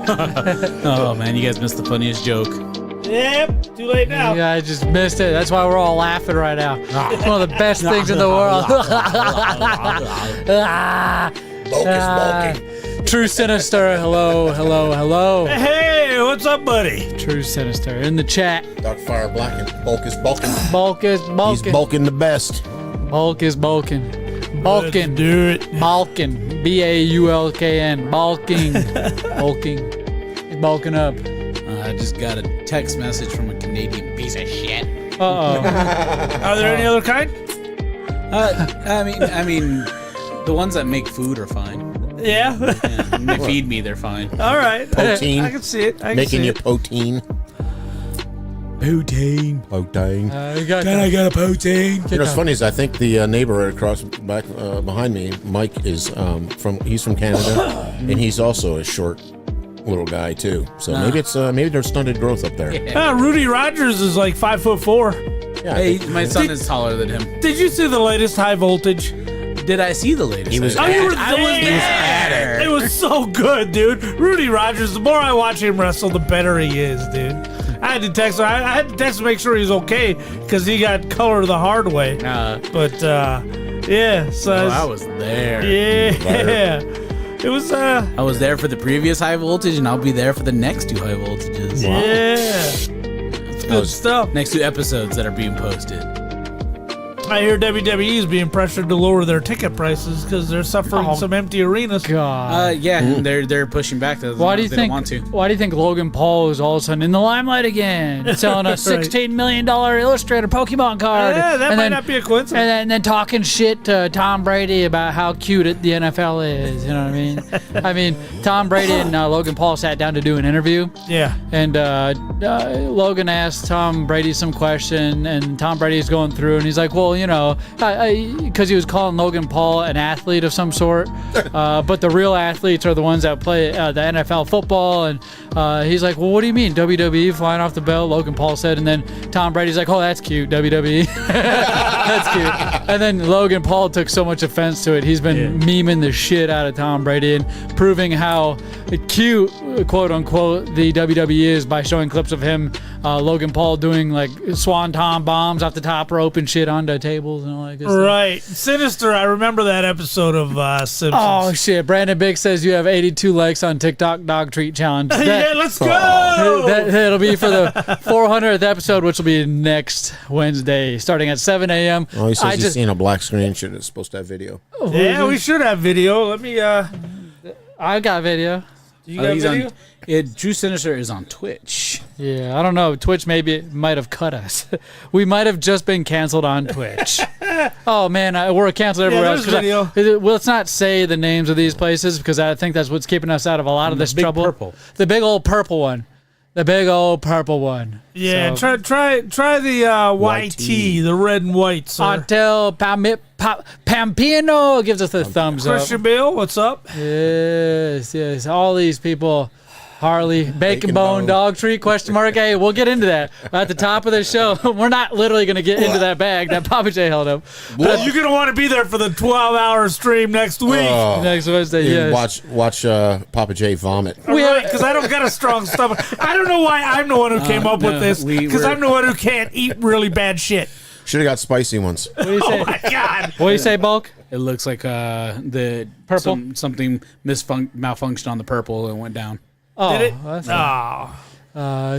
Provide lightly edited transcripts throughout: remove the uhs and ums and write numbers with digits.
Oh, man, you guys missed the funniest joke. Yep, too late now. Yeah, I just missed it. That's why we're all laughing right now. It's one of the best things in the world. True Sinister. Hello. Hey, what's up, buddy? True Sinister in the chat. Dark Fire Blackened. Bulk is bulking. Bulk is bulking. He's bulking the best. Bulk is bulking. Bulking. Let's do it. Balkan. B-A-U-L-K-N. Bulking. Bulking. He's bulking up. I just got a text message from a Canadian piece of shit. Uh-oh. Are there any other kind? I mean, the ones that make food are fine. Yeah. Yeah, when they feed me, they're fine. All right. Protein. I can see it. Making you protein. Poutine. Protein. Can I get a poutine? You know, what's funny is I think the neighbor across back behind me, Mike, is he's from Canada, and he's also a short little guy too. So maybe there's stunted growth up there. Yeah. Rudy Rogers is like 5'4". Yeah, Hey, my son is taller than him. Did you see the latest High Voltage? Did I see the latest? He was Oh, you were I was there. It was so good, dude. Rudy Rogers, the more I watch him wrestle, the better he is, dude. I had to text him. I had to text him to make sure he's okay because he got color the hard way. But, yeah. So I was there. Yeah. It was, I was there for the previous High Voltage, and I'll be there for the next 2 High Voltages. yeah. It's good stuff. Next 2 episodes that are being posted. I hear WWE is being pressured to lower their ticket prices because they're suffering some empty arenas. God. Yeah, they're pushing back. Why do you think? Why do you think Logan Paul is all of a sudden in the limelight again, selling a $16 million Illustrator Pokemon card? Yeah, that might not be a coincidence. And then talking shit to Tom Brady about how cute the NFL is. You know what I mean? I mean, Tom Brady and Logan Paul sat down to do an interview. Yeah. And Logan asked Tom Brady some question, and Tom Brady's going through, and he's like, well, you know, because he was calling Logan Paul an athlete of some sort, but the real athletes are the ones that play the NFL football, and he's like, well, what do you mean, WWE flying off the belt? Logan Paul said, and then Tom Brady's like, oh, that's cute, WWE. That's cute. And then Logan Paul took so much offense to it, he's been memeing the shit out of Tom Brady and proving how cute, quote unquote, the WWE is by showing clips of him, Logan Paul doing like swanton bombs off the top rope and shit onto tables and all that good stuff. Right. Sinister, I remember that episode of Simpsons. Oh shit! Brandon Big says you have 82 likes on TikTok dog treat challenge. Yeah, let's go! That'll be for the 400th episode, which will be next Wednesday, starting at 7 a.m. Oh, he says he's seen a black screen. It's supposed to have video. Yeah, we should have video. Let me. I got video. You got video? True Sinister is on Twitch. Yeah, I don't know. Twitch might have cut us. We might have just been canceled on Twitch. Oh man, we're canceled everywhere else. Video. Let's not say the names of these places because I think that's what's keeping us out of a lot of this trouble. Purple. The big old purple one. The big old purple one. Yeah, So, try the YT, the red and white, sir. Hotel Pampino gives us the thumbs up. Christian Bale, what's up? Yes. All these people. Harley, Bacon Bone, Dog Treat, question mark. Hey, we'll get into that at the top of the show. We're not literally going to get into that bag that Papa J held up. Well, you're going to want to be there for the 12-hour stream next week. Next Wednesday, yes. Watch Papa J vomit. Right, because I don't got a strong stomach. I don't know why I'm the one who came up with this, because I'm the one who can't eat really bad shit. Should have got spicy ones. What do you say? Oh, my God. What do you say, Bulk? It looks like the Purple? something malfunctioned on the purple and went down. Oh, Did it? that's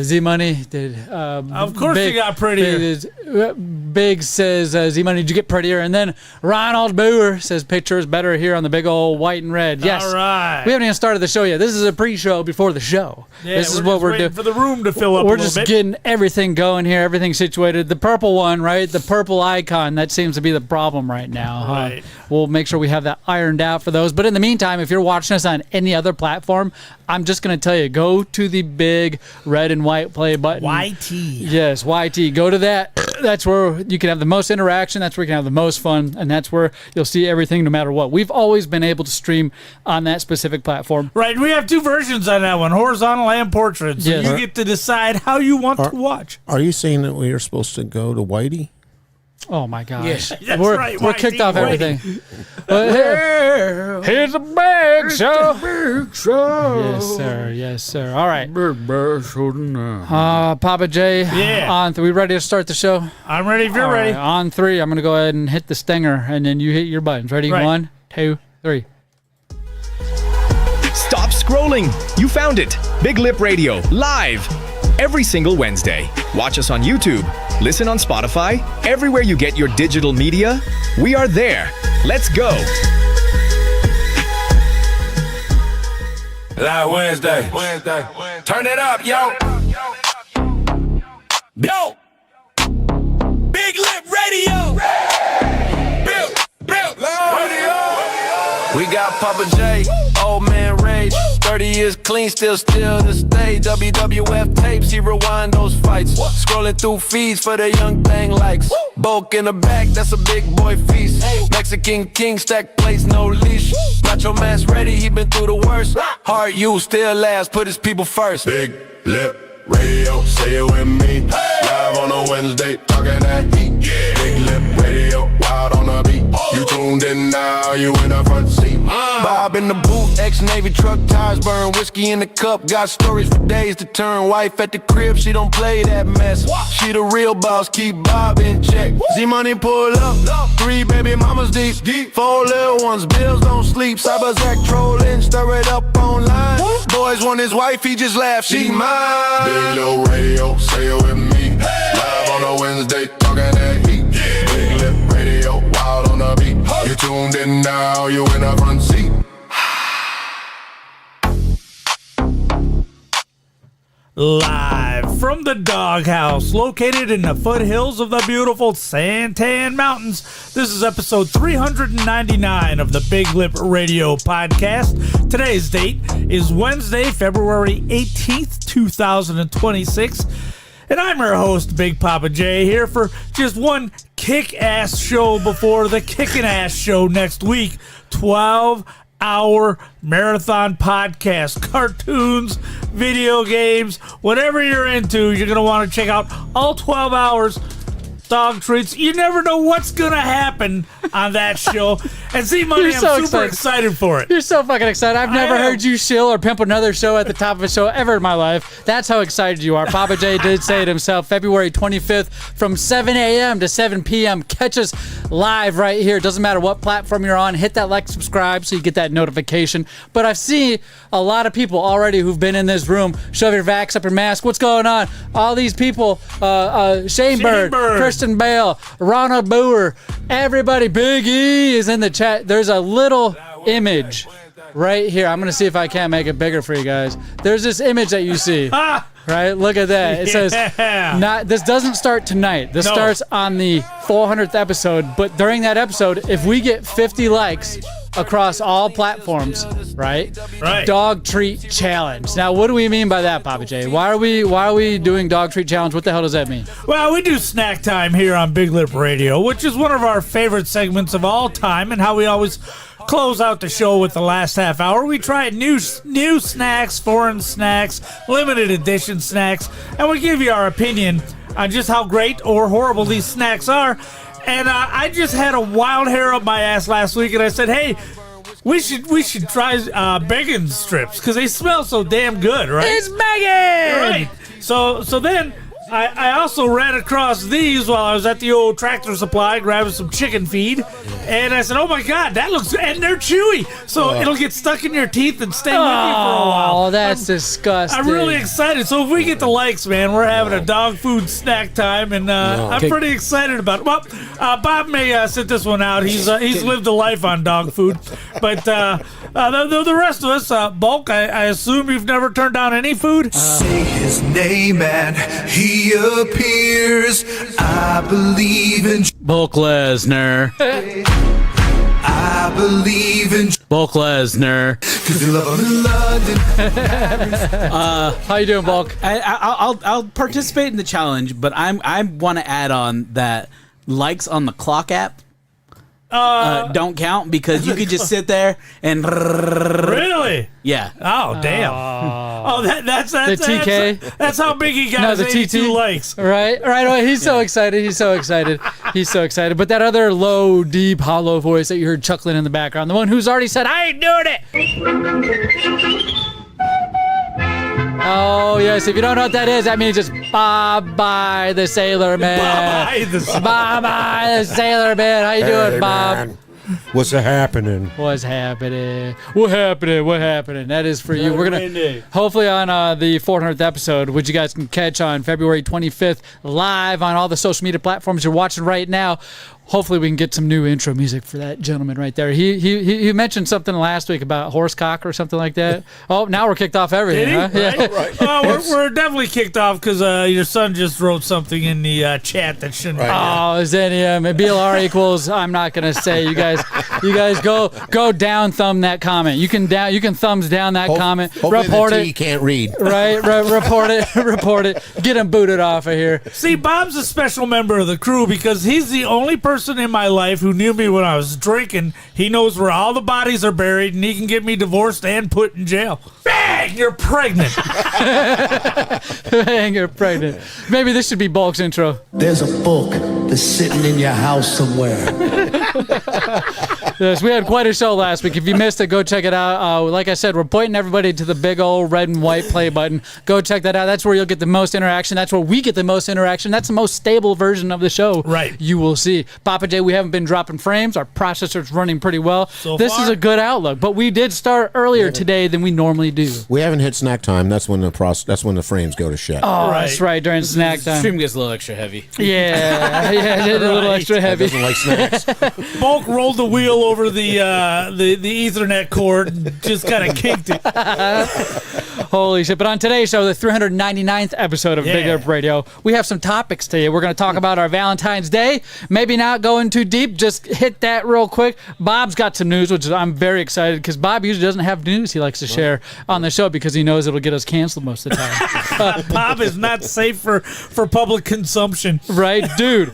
Z-Money did. Of course you got prettier. Big says, Z-Money, did you get prettier? And then Ronald Boer says, picture is better here on the big old white and red. Yes. All right. We haven't even started the show yet. This is a pre-show before the show. Yeah, this is what we're doing. For the room to fill up We're a just little bit. getting everything going here, everything situated. The purple one, right? The purple icon, that seems to be the problem right now. Huh? Right. We'll make sure we have that ironed out for those. But in the meantime, if you're watching us on any other platform, I'm just going to tell you, go to the big red and white play button. YT. Yes, YT. Go to that. That's where you can have the most interaction. That's where you can have the most fun. And that's where you'll see everything no matter what. We've always been able to stream on that specific platform. Right, we have 2 versions on that one, horizontal and portrait. So Yes. you get to decide how you want to watch. Are you saying that we are supposed to go to Oh my gosh. Yes, that's we're right, we're YT kicked off Whitey. everything. Hey, Here's a big show. Big show. Yes, sir. Yes, sir. All right. Big bear show tonight. Papa J. Yeah. We ready to start the show? I'm ready if you're All ready. right, on 3, I'm going to go ahead and hit the stinger, and then you hit your buttons. Ready? Right. 1, 2, 3. Stop scrolling. You found it. Big Lip Radio, live. Every single Wednesday. Watch us on YouTube. Listen on Spotify. Everywhere you get your digital media, we are there. Let's go. Live Wednesday. Turn it up, yo. Yo. Big Lip Radio. Built Radio. We got Papa J, old man rage. 30 years clean, still the stage. WWF tapes, he rewind those fights. Scrolling through feeds for the young thing likes. Bulk in the back, that's a big boy feast. Mexican king, stack plates, no leash. Macho man's ready, he been through the worst. Hard you, still last, put his people first. Big Lip Radio, say it with me. Live on a Wednesday, talking that heat. Big Lip Radio, wild on the beat. You tuned in now, you in the front seat. Bob in the booth, ex-Navy truck tires burn, whiskey in the cup. Got stories for days to turn. Wife at the crib, she don't play that mess. She the real boss, keep Bob in check. Zmunny pull up, 3 baby mamas deep. 4 little ones, bills don't sleep. Cyberzack trolling, stir it up online. Boys want his wife, he just laugh, she mine. Big Lil Radio, say it with me. Live on a Wednesday, talking that heat. Big Lip Radio, wild on the beat. You tuned in now, you in the front seat. Live from the doghouse located in the foothills of the beautiful Santan Mountains. This is episode 399 of the Big Lip Radio podcast. Today's date is Wednesday, February 18th, 2026. And I'm your host, Big Papa J, here for just one kick-ass show before the kickin' ass show next week. 12-hour marathon podcast, cartoons, video games, whatever you're into, you're going to want to check out all 12 hours. Dog treats. You never know what's going to happen on that show. And Zmunny, I'm super excited for it. You're so fucking excited. I've never heard you shill or pimp another show at the top of a show ever in my life. That's how excited you are. Papa J did say it himself. February 25th from 7 a.m. to 7 p.m. Catch us live right here. Doesn't matter what platform you're on. Hit that like, subscribe so you get that notification. But I've seen a lot of people already who've been in this room. Shove your vax up your mask. What's going on? All these people, Shane Bird, Kristen Bale, Ronald Boer, everybody, Big E is in the chat. There's a little image right here. I'm going to see if I can't make it bigger for you guys. There's this image that you see. Right? Look at that. It says, this doesn't start tonight. This starts on the 400th episode. But during that episode, if we get 50 likes across all platforms, right? Dog treat challenge. Now, what do we mean by that, Papa J? Why are we doing dog treat challenge? What the hell does that mean? Well, we do snack time here on Big Lip Radio, which is one of our favorite segments of all time, and how we always close out the show with the last half hour. We try new snacks, foreign snacks, limited edition snacks, and we give you our opinion on just how great or horrible these snacks are. And I just had a wild hair up my ass last week, and I said, hey, we should try bacon strips because they smell so damn good, right? It's bacon! Right. So then I also ran across these while I was at the old Tractor Supply grabbing some chicken feed, and I said, oh my God, that looks, and they're chewy, so it'll get stuck in your teeth and stay with you for a while. Oh, that's disgusting. I'm really excited. So if we get the likes, man, we're having a dog food snack time, and I'm pretty excited about it. Well, Bob may sit this one out. He's lived a life on dog food, but the rest of us, Bulk, I assume you've never turned down any food? Say his name and he appears. I believe in Bulk Lesnar. I believe in Bulk Lesnar. cause you love him in London. How you doing, Bulk? I'll participate in the challenge, but I want to add on that likes on the clock app don't count because you could just sit there and Really? yeah. Oh, damn. Oh, that's The TK? That's how big he got No, his the 82 TT. likes. Right. He's so excited. He's so excited. But that other low, deep, hollow voice that you heard chuckling in the background, the one who's already said, I ain't doing it. Oh, yes. If you don't know what that is, that means it's bye-bye the Sailor Man. Bye-bye the Sailor Man. How you doing, Bob? Man. What's happening? What's happening? What happening? That is for you. We're going to, hopefully on the 400th episode, which you guys can catch on February 25th, live on all the social media platforms you're watching right now. Hopefully we can get some new intro music for that gentleman right there. He mentioned something last week about horsecock or something like that. Oh, now we're kicked off everything, huh? Right. Yeah. We're definitely kicked off because your son just wrote something in the chat that shouldn't. Oh, Zenium. BLR equals. I'm not gonna say. You guys go down thumb that comment. You can thumbs down that comment. Report the it. T can't read. Right. Report it. Get him booted off of here. See, Bob's a special member of the crew because he's the only person in my life who knew me when I was drinking. He knows where all the bodies are buried, and he can get me divorced and put in jail. Bang! You're pregnant. Bang! You're pregnant. Maybe this should be Bulk's intro. There's a book that's sitting in your house somewhere. Yes, we had quite a show last week. If you missed it, go check it out. Like I said, we're pointing everybody to the big old red and white play button. Go check that out. That's where you'll get the most interaction. That's where we get the most interaction. That's the most stable version of the show. Right. You will see. Papa J, we haven't been dropping frames. Our processor's running pretty well. This is a good outlook. But we did start earlier today than we normally do. We haven't hit snack time. That's when the frames go to shit. Oh, that's right. During snack time. Stream gets a little extra heavy. Yeah, a little extra heavy. Doesn't like snacks. Bulk rolled the wheel over the Ethernet cord and just kind of kicked it. Holy shit. But on today's show, the 399th episode of Big Up Radio, we have some topics today. We're going to talk about our Valentine's Day. Maybe not going too deep. Just hit that real quick. Bob's got some news, which I'm very excited because Bob usually doesn't have news he likes to share on the show because he knows it'll get us canceled most of the time. Bob is not safe for public consumption. Right? Dude,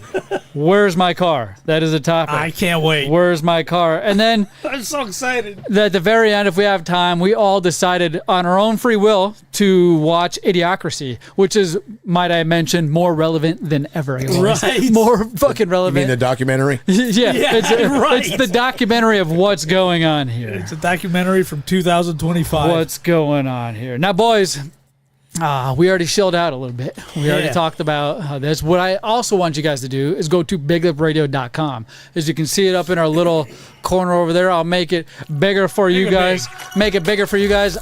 where's my car? That is a topic. I can't wait. Where's my car? And then I'm so excited. at the very end, if we have time, we all decided on our own free will to watch Idiocracy, which is, might I mention, more relevant than ever. Right. More fucking You relevant. mean the documentary? Yeah, right. It's the documentary of what's going on here. It's a documentary from 2025. What's going on here? Now, boys, we already chilled out a little bit. We already talked about this. What I also want you guys to do is go to biglipradio.com. As you can see it up in our little corner over there, I'll make it bigger for you guys. Make it bigger for you guys.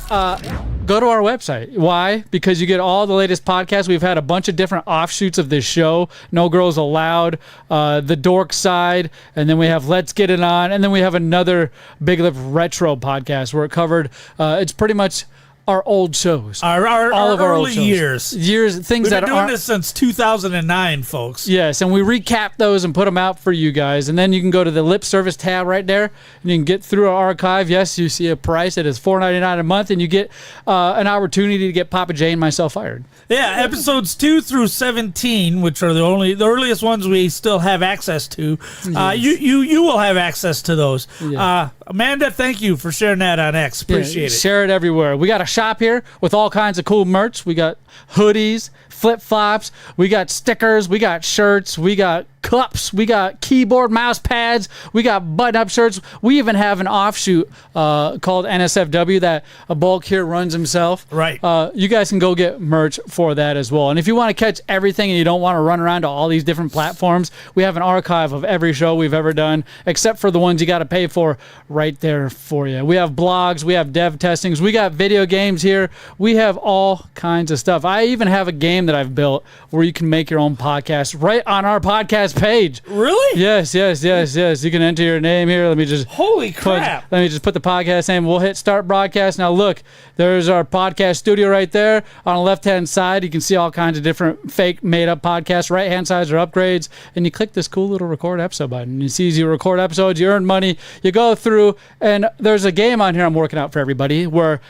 Go to our website. Why? Because you get all the latest podcasts. We've had a bunch of different offshoots of this show. No Girls Allowed, The Dork Side, and then we have Let's Get It On, and then we have another Big Lip Retro podcast where it covered, it's pretty much our old shows. Our all of our old early shows. Things We've that been doing aren't. this since 2009, folks. Yes, and we recap those and put them out for you guys. And then you can go to the lip service tab right there, and you can get through our archive. Yes, you see a price. It is $4.99 a month, and you get an opportunity to get Papa J and myself fired. Yeah, episodes 2 through 17, which are the earliest ones we still have access to. You will have access to those. Yeah. Amanda, thank you for sharing that on X. Appreciate it. Share it everywhere. We got a shop here with all kinds of cool merch. We got hoodies, flip-flops, we got stickers, we got shirts, we got cups, we got keyboard, mouse pads, we got button-up shirts. We even have an offshoot called NSFW that a Bulk here runs himself. Right. You guys can go get merch for that as well. And if you want to catch everything and you don't want to run around to all these different platforms, we have an archive of every show we've ever done, except for the ones you got to pay for, right there for you. We have blogs, we have dev testings, we got video games here, we have all kinds of stuff. I even have a game that I've built where you can make your own podcast right on our podcast page. Really? Yes. You can enter your name here. Let me just Holy crap. let me just put the podcast name. We'll hit start broadcast. Now look, there's our podcast studio right there. On the left-hand side, you can see all kinds of different fake made-up podcasts. Right-hand sides are upgrades. And you click this cool little record episode button. It's easy to record episodes. You earn money. You go through, and there's a game on here I'm working out for everybody where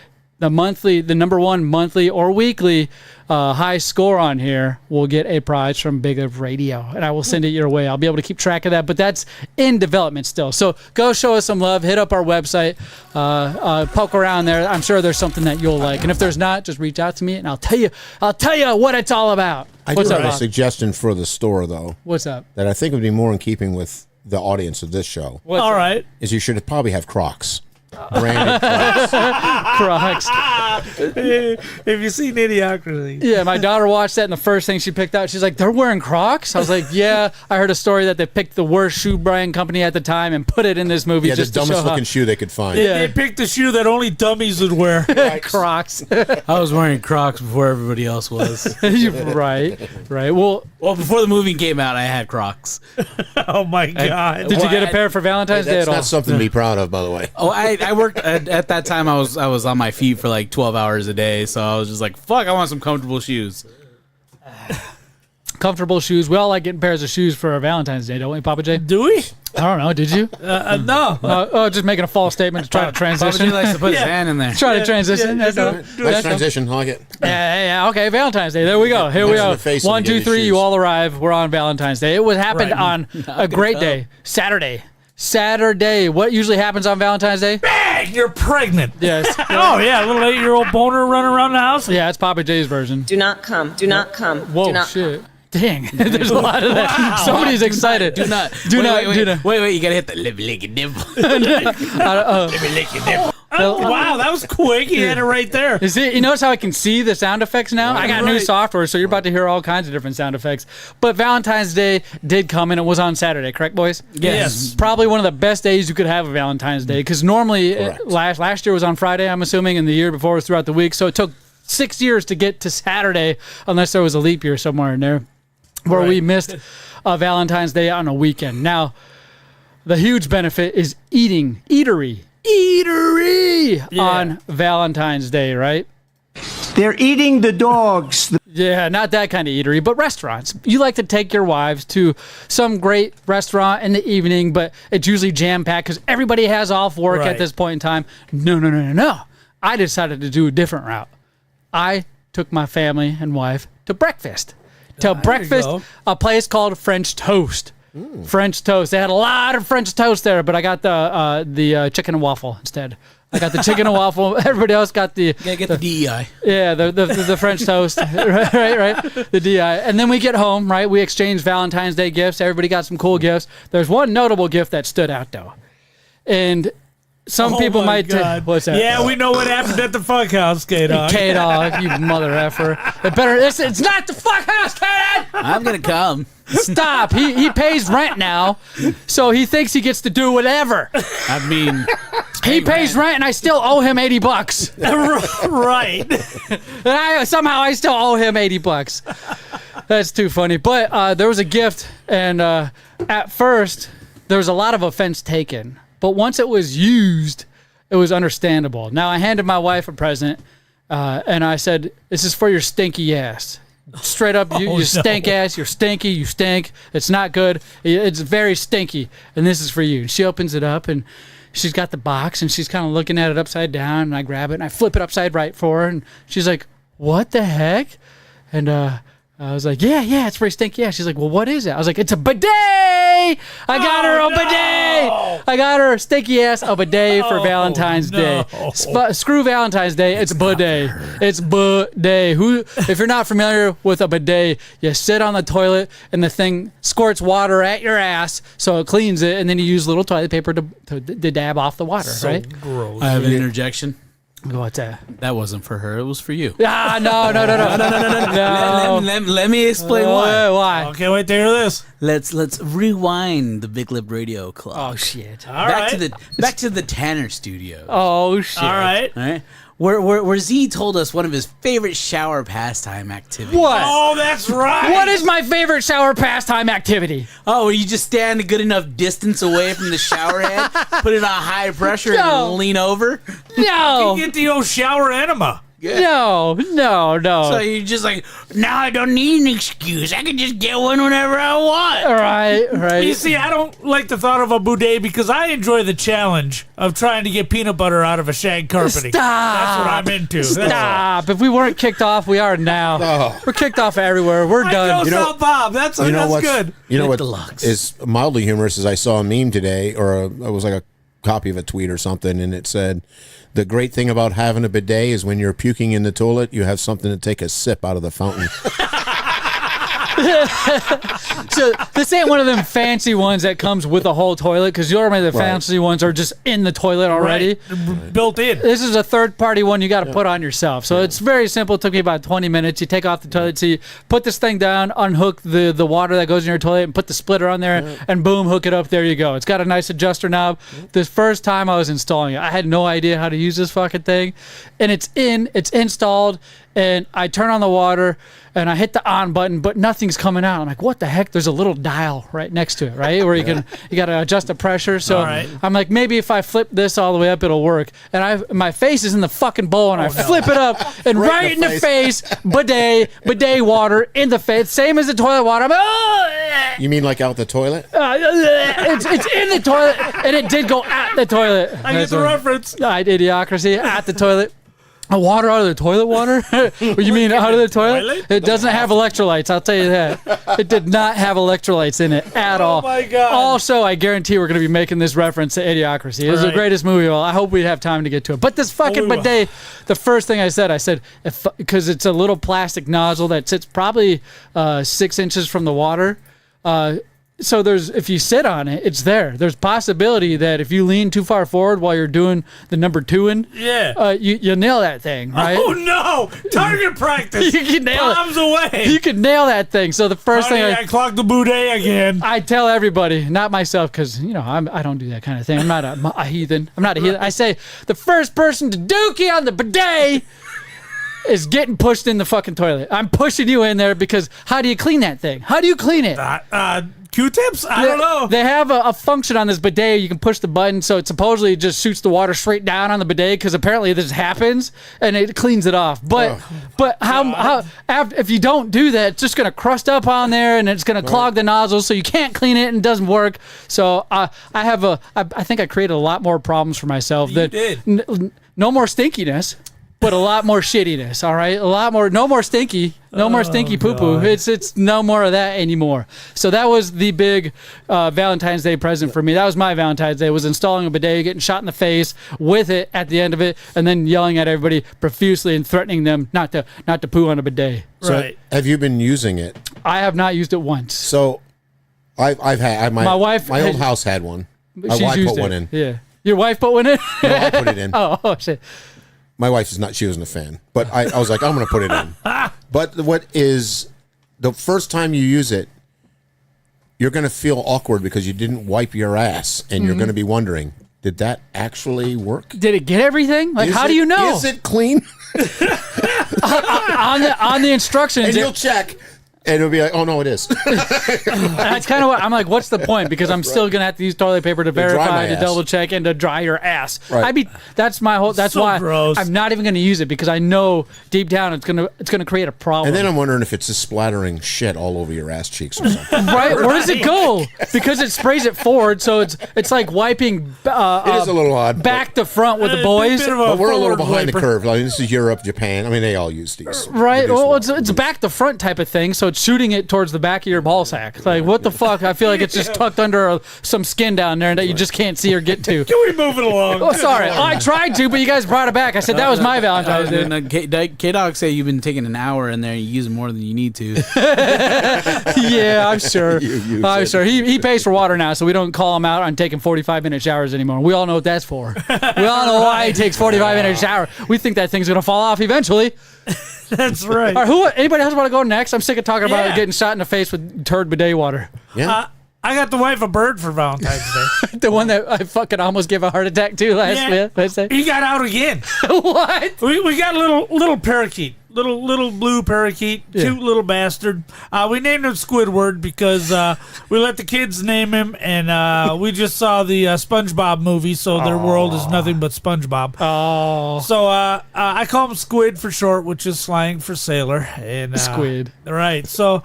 the number one monthly or weekly high score on here will get a prize from Big Lip Radio, and I will send it your way. I'll be able to keep track of that, but that's in development still. So go show us some love. Hit up our website. Poke around there. I'm sure there's something that you'll like, and if there's not, just reach out to me, and I'll tell you what it's all about. I do have a suggestion for the store, though. What's up? That I think would be more in keeping with the audience of this show. All right. Is you should probably have Crocs. Branded Crocs. If you see Idiocracy. Yeah, my daughter watched that, and the first thing she picked out, she's like, they're wearing Crocs? I was like, yeah. I heard a story that they picked the worst shoe brand company at the time and put it in this movie just the to show dumbest looking shoe they could find. They picked the shoe that only dummies would wear. Crocs. I was wearing Crocs before everybody else was. Right. Well, before the movie came out, I had Crocs. Oh, my God. Did you get a pair for Valentine's Day at all? That's not something to be proud of, by the way. Oh, I worked at that time. I was on my feet for like 12 hours a day, so I was just like, "Fuck, I want some comfortable shoes." Comfortable shoes. We all like getting pairs of shoes for our Valentine's Day, don't we, Papa J? Do we? I don't know. Did you? No. Just making a false statement to try to transition. Papa J likes to put his hand in there. Try to transition. Nice transition. I like it. Yeah. Okay, Valentine's Day. There we go. Here we go. 1, 2, 3. You all arrive. We're on Valentine's Day. It happened on a great day, Saturday. What usually happens on Valentine's Day? Bang! You're pregnant. Yes. Oh, yeah. A little 8-year-old boner running around the house. Yeah, it's Papa J's version. Do not come. Do not come. Whoa, do not shit. Come. Dang. There's a lot of that. Wow. Somebody's excited. Do not. Wait, you gotta hit the lick and nibble. Wow, that was quick. You had it right there. You notice how I can see the sound effects now? I got new software, so you're about to hear all kinds of different sound effects. But Valentine's Day did come, and it was on Saturday, correct, boys? Yes. Probably one of the best days you could have a Valentine's Day, because normally last year was on Friday, I'm assuming, and the year before was throughout the week. So it took 6 years to get to Saturday, unless there was a leap year somewhere in there, where we missed a Valentine's Day on a weekend. Now, the huge benefit is eatery on Valentine's Day, right? They're eating the dogs. Yeah, not that kind of eatery, but restaurants. You like to take your wives to some great restaurant in the evening, but it's usually jam-packed because everybody has off work at this point in time. No. I decided to do a different route. I took my family and wife to breakfast. A place called French Toast. French Toast. They had a lot of French toast there, but I got the chicken and waffle instead. I got the chicken and waffle. Everybody else got the... Yeah, get the DEI. Yeah, the French toast. right. The DEI. And then we get home, right? We exchange Valentine's Day gifts. Everybody got some cool gifts. There's one notable gift that stood out, though. And... Some people might... What's that? Yeah, we know what happened at the fuck house, K-Dog. K-Dog, you mother effer. It's not the fuck house, K-Dog! I'm going to come. Stop. He pays rent now, so he thinks he gets to do whatever. I mean... He pays rent, and I still owe him $80. Right. And somehow I still owe him $80. That's too funny. But there was a gift, and at first, there was a lot of offense taken. But once it was used, it was understandable. Now, I handed my wife a present, and I said, "This is for your stinky ass." Straight up, you stink ass. You're stinky. You stink. It's not good. It's very stinky, and this is for you. And she opens it up, and she's got the box, and she's kind of looking at it upside down, and I grab it, and I flip it upside right for her, and she's like, "What the heck?" And I was like, yeah, it's very stinky. Yeah. She's like, well, what is it? I was like, it's a bidet. I got her a bidet. I got her a stinky ass a bidet for Valentine's Day. Screw Valentine's Day. It's bidet. It's bidet. If you're not familiar with a bidet, you sit on the toilet and the thing squirts water at your ass so it cleans it, and then you use little toilet paper to dab off the water, right? Gross. I have an interjection. What's that? That wasn't for her. It was for you. Ah, no. Let me explain why. Why? Okay, wait to hear this. Let's rewind the Big Lip Radio Club. Oh shit! Back to the Tanner Studio. Oh shit! All right. Where Z told us one of his favorite shower pastime activities. What? Oh, that's right. What is my favorite shower pastime activity? Oh, you just stand a good enough distance away from the shower head, put it on high pressure, and lean over. No. You get the old shower enema. No. So you're just like, now I don't need an excuse. I can just get one whenever I want. Right. You see, I don't like the thought of a bidet because I enjoy the challenge of trying to get peanut butter out of a shag carpeting. Stop. That's what I'm into. Stop. If we weren't kicked off, we are now. Oh. We're kicked off everywhere. We're done. I know Bob. That's good. You know what is mildly humorous is I saw a meme today, or it was like a copy of a tweet or something, and it said, the great thing about having a bidet is when you're puking in the toilet, you have something to take a sip out of the fountain. So this ain't one of them fancy ones that comes with a whole toilet, because normally the fancy ones are just in the toilet already. Right. Built in. This is a third-party one you got to put on yourself. So it's very simple. It took me about 20 minutes. You take off the toilet seat, put this thing down, unhook the water that goes in your toilet, and put the splitter on there, and boom, hook it up. There you go. It's got a nice adjuster knob. The first time I was installing it, I had no idea how to use this fucking thing. And it's installed, and I turn on the water, and I hit the on button, but nothing's coming out. I'm like, what the heck? There's a little dial right next to it, right? Where you got to adjust the pressure. So I'm like, maybe if I flip this all the way up, it'll work. And my face is in the fucking bowl, and I flip it up, and right in the face, bidet water in the face, same as the toilet water. I'm like, You mean like out the toilet? it's in the toilet, and it did go at the toilet. I get the reference. Idiocracy, at the toilet. Water out of the toilet water? You mean out of the toilet? It doesn't have electrolytes, I'll tell you that. It did not have electrolytes in it at all. Oh, my God. Also, I guarantee we're going to be making this reference to Idiocracy. It was the greatest movie of all. I hope we have time to get to it. But this fucking bidet, the first thing I said, because it's a little plastic nozzle that sits probably 6 inches from the water. So if you sit on it, it's there. There's possibility that if you lean too far forward while you're doing the number 2-ing, you nail that thing, right? Oh no! Target practice. You can nail Bombs away. You can nail that thing. So the first thing I clogged the bidet again. I tell everybody, not myself, because I don't do that kind of thing. I'm not a heathen. I'm not a heathen. I say the first person to dookie on the bidet is getting pushed in the fucking toilet. I'm pushing you in there because how do you clean that thing? How do you clean it? Q-tips? I don't know. They have a function on this bidet. You can push the button, so it supposedly just shoots the water straight down on the bidet, because apparently this happens, and it cleans it off. But how if you don't do that, it's just going to crust up on there, and it's going to clog the nozzles, so you can't clean it, and it doesn't work. So I think I created a lot more problems for myself. You did. No more stinkiness. But a lot more shittiness, all right? No more stinky poo-poo. It's no more of that anymore. So that was the big Valentine's Day present for me. That was my Valentine's Day, was installing a bidet, getting shot in the face with it at the end of it, and then yelling at everybody profusely and threatening them not to poo on a bidet. So have you been using it? I have not used it once. So I've had my wife. My old house had one. My wife put one in. Yeah, your wife put one in. No, I put it in. Oh shit. My wife she wasn't a fan, but I was like, I'm going to put it in. But what is the first time you use it, you're going to feel awkward because you didn't wipe your ass, and you're going to be wondering, did that actually work? Did it get everything? Like, how do you know? Is it clean? on the instructions, and you'll check. And it'll be like, oh no, it is. That's kind of what I'm like. What's the point? Because I'm still gonna have to use toilet paper to verify, to double check, and to dry your ass. Right. That's my whole. That's so why gross. I'm not even gonna use it, because I know deep down it's gonna create a problem. And then I'm wondering if it's just splattering shit all over your ass cheeks or something. Right? Where does it go? Because it sprays it forward, so it's like wiping. It is a little odd. Back to front with the boys. But we're a little behind the curve. Like, this is Europe, Japan. I mean, they all use these. Right. Well, it's back to front type of thing, so it's shooting it towards the back of your ball sack. Like, what the fuck? I feel like it's just tucked under some skin down there that you just can't see or get to. Can we move it along? Oh, sorry. I tried to, but you guys brought it back. I said that was my Valentine's Day. K-Dog say you've been taking an hour in there and you use more than you need to. Yeah, I'm sure. I'm sure. He pays for water now, so we don't call him out on taking 45-minute showers anymore. We all know what that's for. We all know why he takes 45-minute shower. We think that thing's going to fall off eventually. That's right. All right, anybody else want to go next? I'm sick of talking about getting shot in the face with turd bidet water. Yeah. I got the wife a bird for Valentine's Day. The one that I fucking almost gave a heart attack to last day. He got out again. What? We got a little parakeet. little blue parakeet, cute little bastard. We named him Squidward because we let the kids name him, and we just saw the SpongeBob movie, so their world is nothing but SpongeBob. Oh, So I call him Squid for short, which is slang for sailor. And Squid. Right. So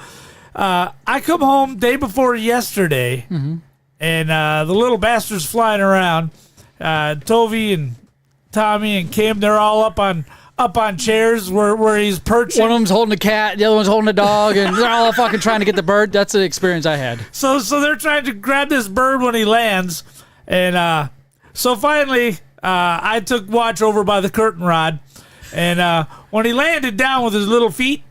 I come home day before yesterday, and the little bastard's flying around. Tovey and Tommy and Kim, they're all up on chairs where he's perching. One of them's holding a cat, the other one's holding a dog, and they're all fucking trying to get the bird. That's the experience I had. So they're trying to grab this bird when he lands, and so finally I took watch over by the curtain rod, and when he landed down with his little feet,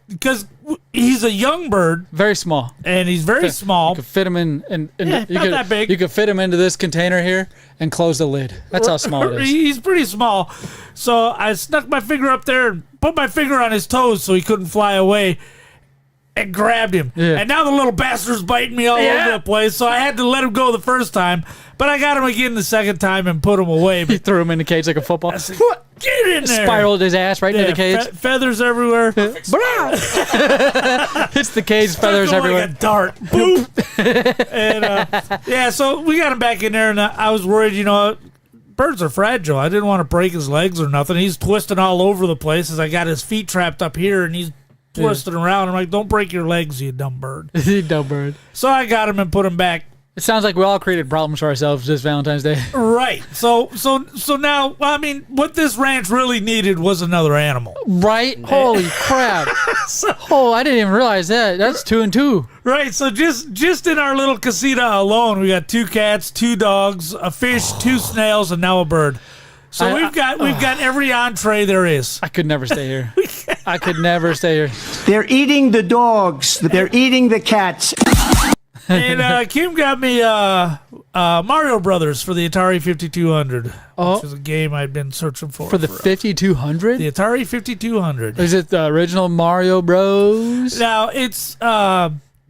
because he's a young bird, very small, and he's very small. You could fit him in not that big. You could fit him into this container here and close the lid. That's how small it is. He's pretty small. So I snuck my finger up there and put my finger on his toes so he couldn't fly away, and grabbed him. Yeah. And now the little bastard's biting me all over the place, so I had to let him go the first time. But I got him again the second time and put him away. He threw him in the cage like a football. I said, get in there. Spiraled his ass right into the cage. Feathers everywhere. Hits the cage, feathers everywhere. Like a dart. Boom. And so we got him back in there, and I was worried, birds are fragile. I didn't want to break his legs or nothing. He's twisting all over the place as I got his feet trapped up here, and he's twisting around. I'm like, don't break your legs, you dumb bird. You dumb bird. So I got him and put him back. It sounds like we all created problems for ourselves this Valentine's Day. Right. So now, I mean, what this ranch really needed was another animal. Right? Holy crap. I didn't even realize that. That's 2 and 2. Right. So just in our little casita alone, we got 2 cats, 2 dogs, a fish, 2 snails, and now a bird. So we've got every entree there is. I could never stay here. I could never stay here. They're eating the dogs. They're eating the cats. And Kim got me Mario Brothers for the Atari 5200, which is a game I'd been searching for. For the 5200? The Atari 5200. Is it the original Mario Bros? Now, it's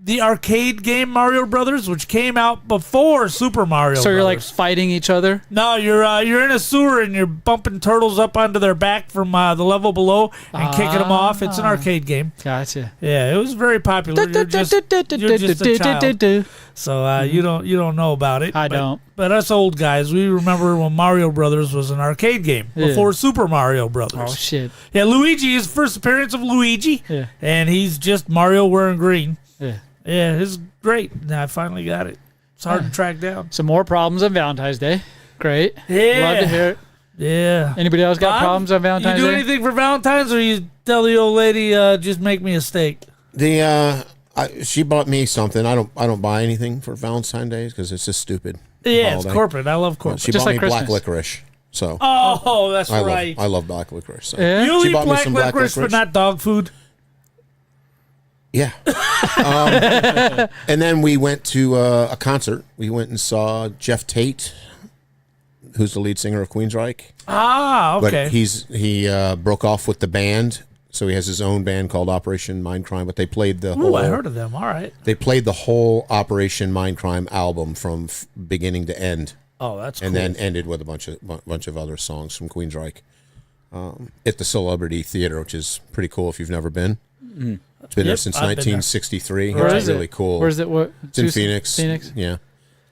the arcade game Mario Brothers, which came out before Super Mario So you're like Brothers. fighting each other? No, you're in a sewer and you're bumping turtles up onto their back from the level below and kicking them off. It's an arcade game. Gotcha. Yeah, it was very popular. You're just a child. So you don't know about it. I don't. But us old guys, we remember when Mario Brothers was an arcade game before Super Mario Brothers. Oh shit. Yeah, Luigi is first appearance of Luigi. Yeah. And he's just Mario wearing green. Yeah. Yeah, it's great. Now I finally got it. It's hard to track down. Some more problems on Valentine's Day. Great. Yeah. Love to hear it. Yeah. Anybody else got problems on Valentine's You do Day? anything for Valentine's, or you tell the old lady just make me a steak? She bought me something. I don't buy anything for Valentine's Day because it's just stupid. Yeah, holiday. it's corporate. I love corporate. She Just bought like me black Christmas. licorice. So Oh, that's I right. love black licorice. So. Yeah. You'll She eat bought me black some black licorice, but licorice. not dog food. Yeah. And then we went to a concert. We went and saw Jeff Tate, who's the lead singer of Queensryche. Ah, okay. But he broke off with the band, so he has his own band called Operation Mindcrime. But they played the whole. I heard of them. All right. They played the whole Operation Mindcrime album from beginning to end. Oh, that's cool. And then ended with a bunch of other songs from Queensryche at the Celebrity Theater, which is pretty cool if you've never been. Mm. It's been there Yep, since I've been there. 1963. Where It's is it? really cool. Where's it? What? It's in Phoenix. Phoenix? Yeah.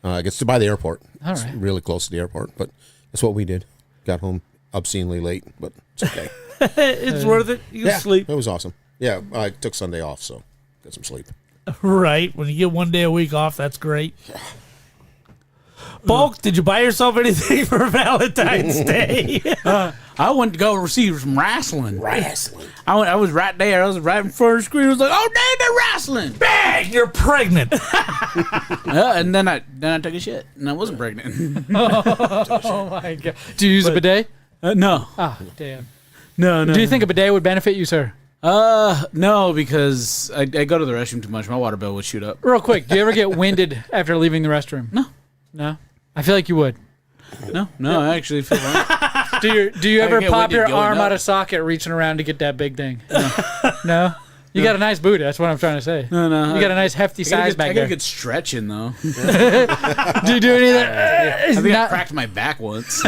It gets to by the airport. All It's right. really close to the airport, but that's what we did. Got home obscenely late, but it's okay. It's worth it. You can sleep. It was awesome. Yeah, I took Sunday off, so got some sleep. Right. When you get one day a week off, that's great. Bulk, did you buy yourself anything for Valentine's Day? I went to go receive some wrestling. I was right there. I was right in front of the screen. I was like, "Oh, damn, they're wrestling!" Bang! You're pregnant. And then I took a shit, and I wasn't pregnant. Oh my god! Do you use a bidet? No, Ah, damn. no. Do you think a bidet would benefit you, sir? No, because I go to the restroom too much. My water bill would shoot up. Real quick, do you ever get winded after leaving the restroom? No. No? I feel like you would. No, I actually feel fine. Do you ever get pop winded your going arm up. out of socket reaching around to get that big thing? No? You got a nice booty. That's what I'm trying to say. No. You got a nice hefty size back I got there. a good stretching though. Do you do any of that? I think I cracked my back once.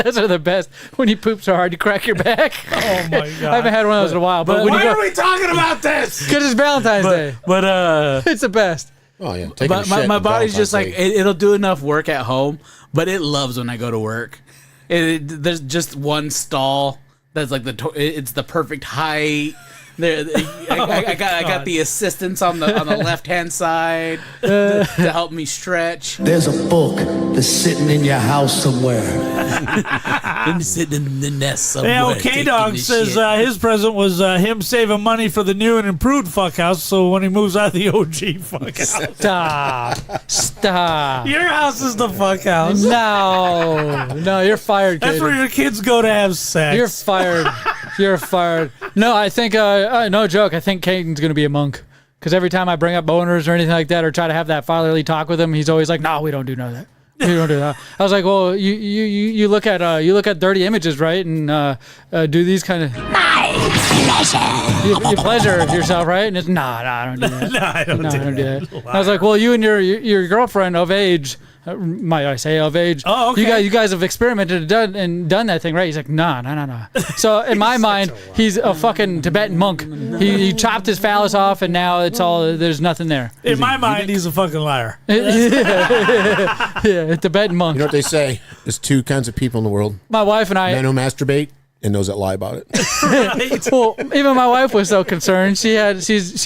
Those are the best. When you poop so hard, you crack your back. Oh my god! I haven't had one of those in a while. But when why you go, are we talking about this? Because it's Valentine's Day. But It's the best. Oh yeah, but my body's just like it'll do enough work at home, but it loves when I go to work. There's just one stall that's like it's the perfect height. I got the assistants on the left hand side to help me stretch. There's a book that's sitting in your house somewhere. I'm sitting in the nest somewhere. Yeah, K-Dog says his present was him saving money for the new and improved fuck house, so when he moves out of the OG fuck house. Stop. Your house is the fuck house. No, you're fired, That's Kaden. where your kids go to have sex. You're fired. You're fired. No, I think, no joke, I think Caden's going to be a monk. Because every time I bring up boners or anything like that or try to have that fatherly talk with him, he's always like, no, we don't do none of that. We don't do that. I was like, well, you look at dirty images, right? And do these kind of... You pleasure yourself, right? And it's, I don't do that. I don't do that. I was like, well, you and your girlfriend of age... might I say of age? Oh, okay. You guys have experimented and done that thing, right? He's like, no. So in my mind, he's a fucking Tibetan monk. He chopped his phallus off, and now it's all there's nothing there. In my mind, he's a fucking liar. Yeah, Tibetan monk. You know what they say? There's two kinds of people in the world: My wife and I. men who masturbate and those that lie about it. Well, even my wife was so concerned. She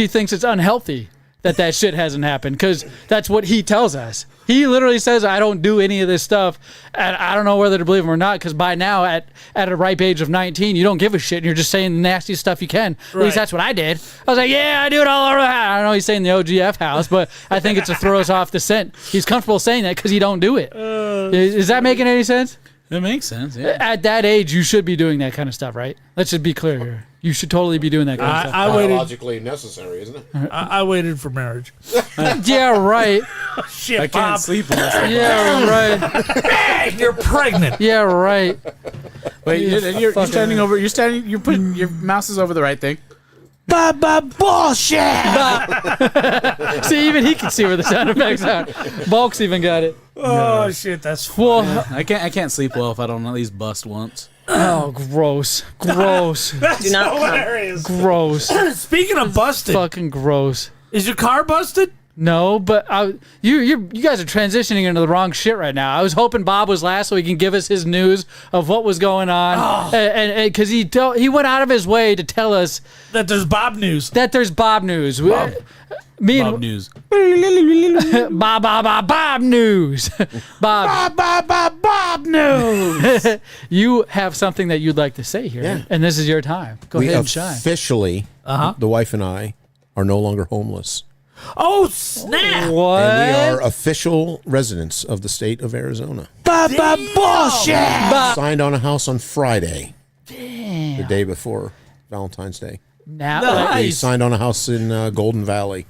thinks it's unhealthy that shit hasn't happened because that's what he tells us. He literally says, I don't do any of this stuff. And I don't know whether to believe him or not because by now, at a ripe age of 19, you don't give a shit and you're just saying the nastiest stuff you can. At least that's what I did. I was like, yeah, I do it all over the house. I don't know he's saying the OGF house, but I think it's to throw us off the scent. He's comfortable saying that because he don't do it. Is that making any sense? It makes sense, yeah. At that age, you should be doing that kind of stuff, right? Let's just be clear here. You should totally be doing that kind of stuff. I waited. Biologically necessary, isn't it? I waited for marriage. Yeah, right. Shit, I can't Bob. sleep unless I Yeah, right. Hey, you're pregnant. Yeah, right. Wait, you're standing over. You're putting your mouse is over the right thing. Bullshit. See, even he can see where the sound effects are. Bulk's even got it. Oh shit, that's funny. Well, I can't sleep well if I don't at least bust once. oh, gross. Gross. That's hilarious. Gross. Speaking of busted, Fucking gross. is your car busted? No, but you guys are transitioning into the wrong shit right now. I was hoping Bob was last so he can give us his news of what was going on, and because he went out of his way to tell us That there's Bob news. that there's Bob news. Bob news. Bob news. Bob news. You have something that you'd like to say here, Yeah. and this is your time. Go We ahead and shine. officially, the wife and I, are no longer homeless. Oh snap! What? And we are official residents of the state of Arizona. Bullshit. Signed on a house on Friday, the day before Valentine's Day. Now, We signed on a house in Golden Valley.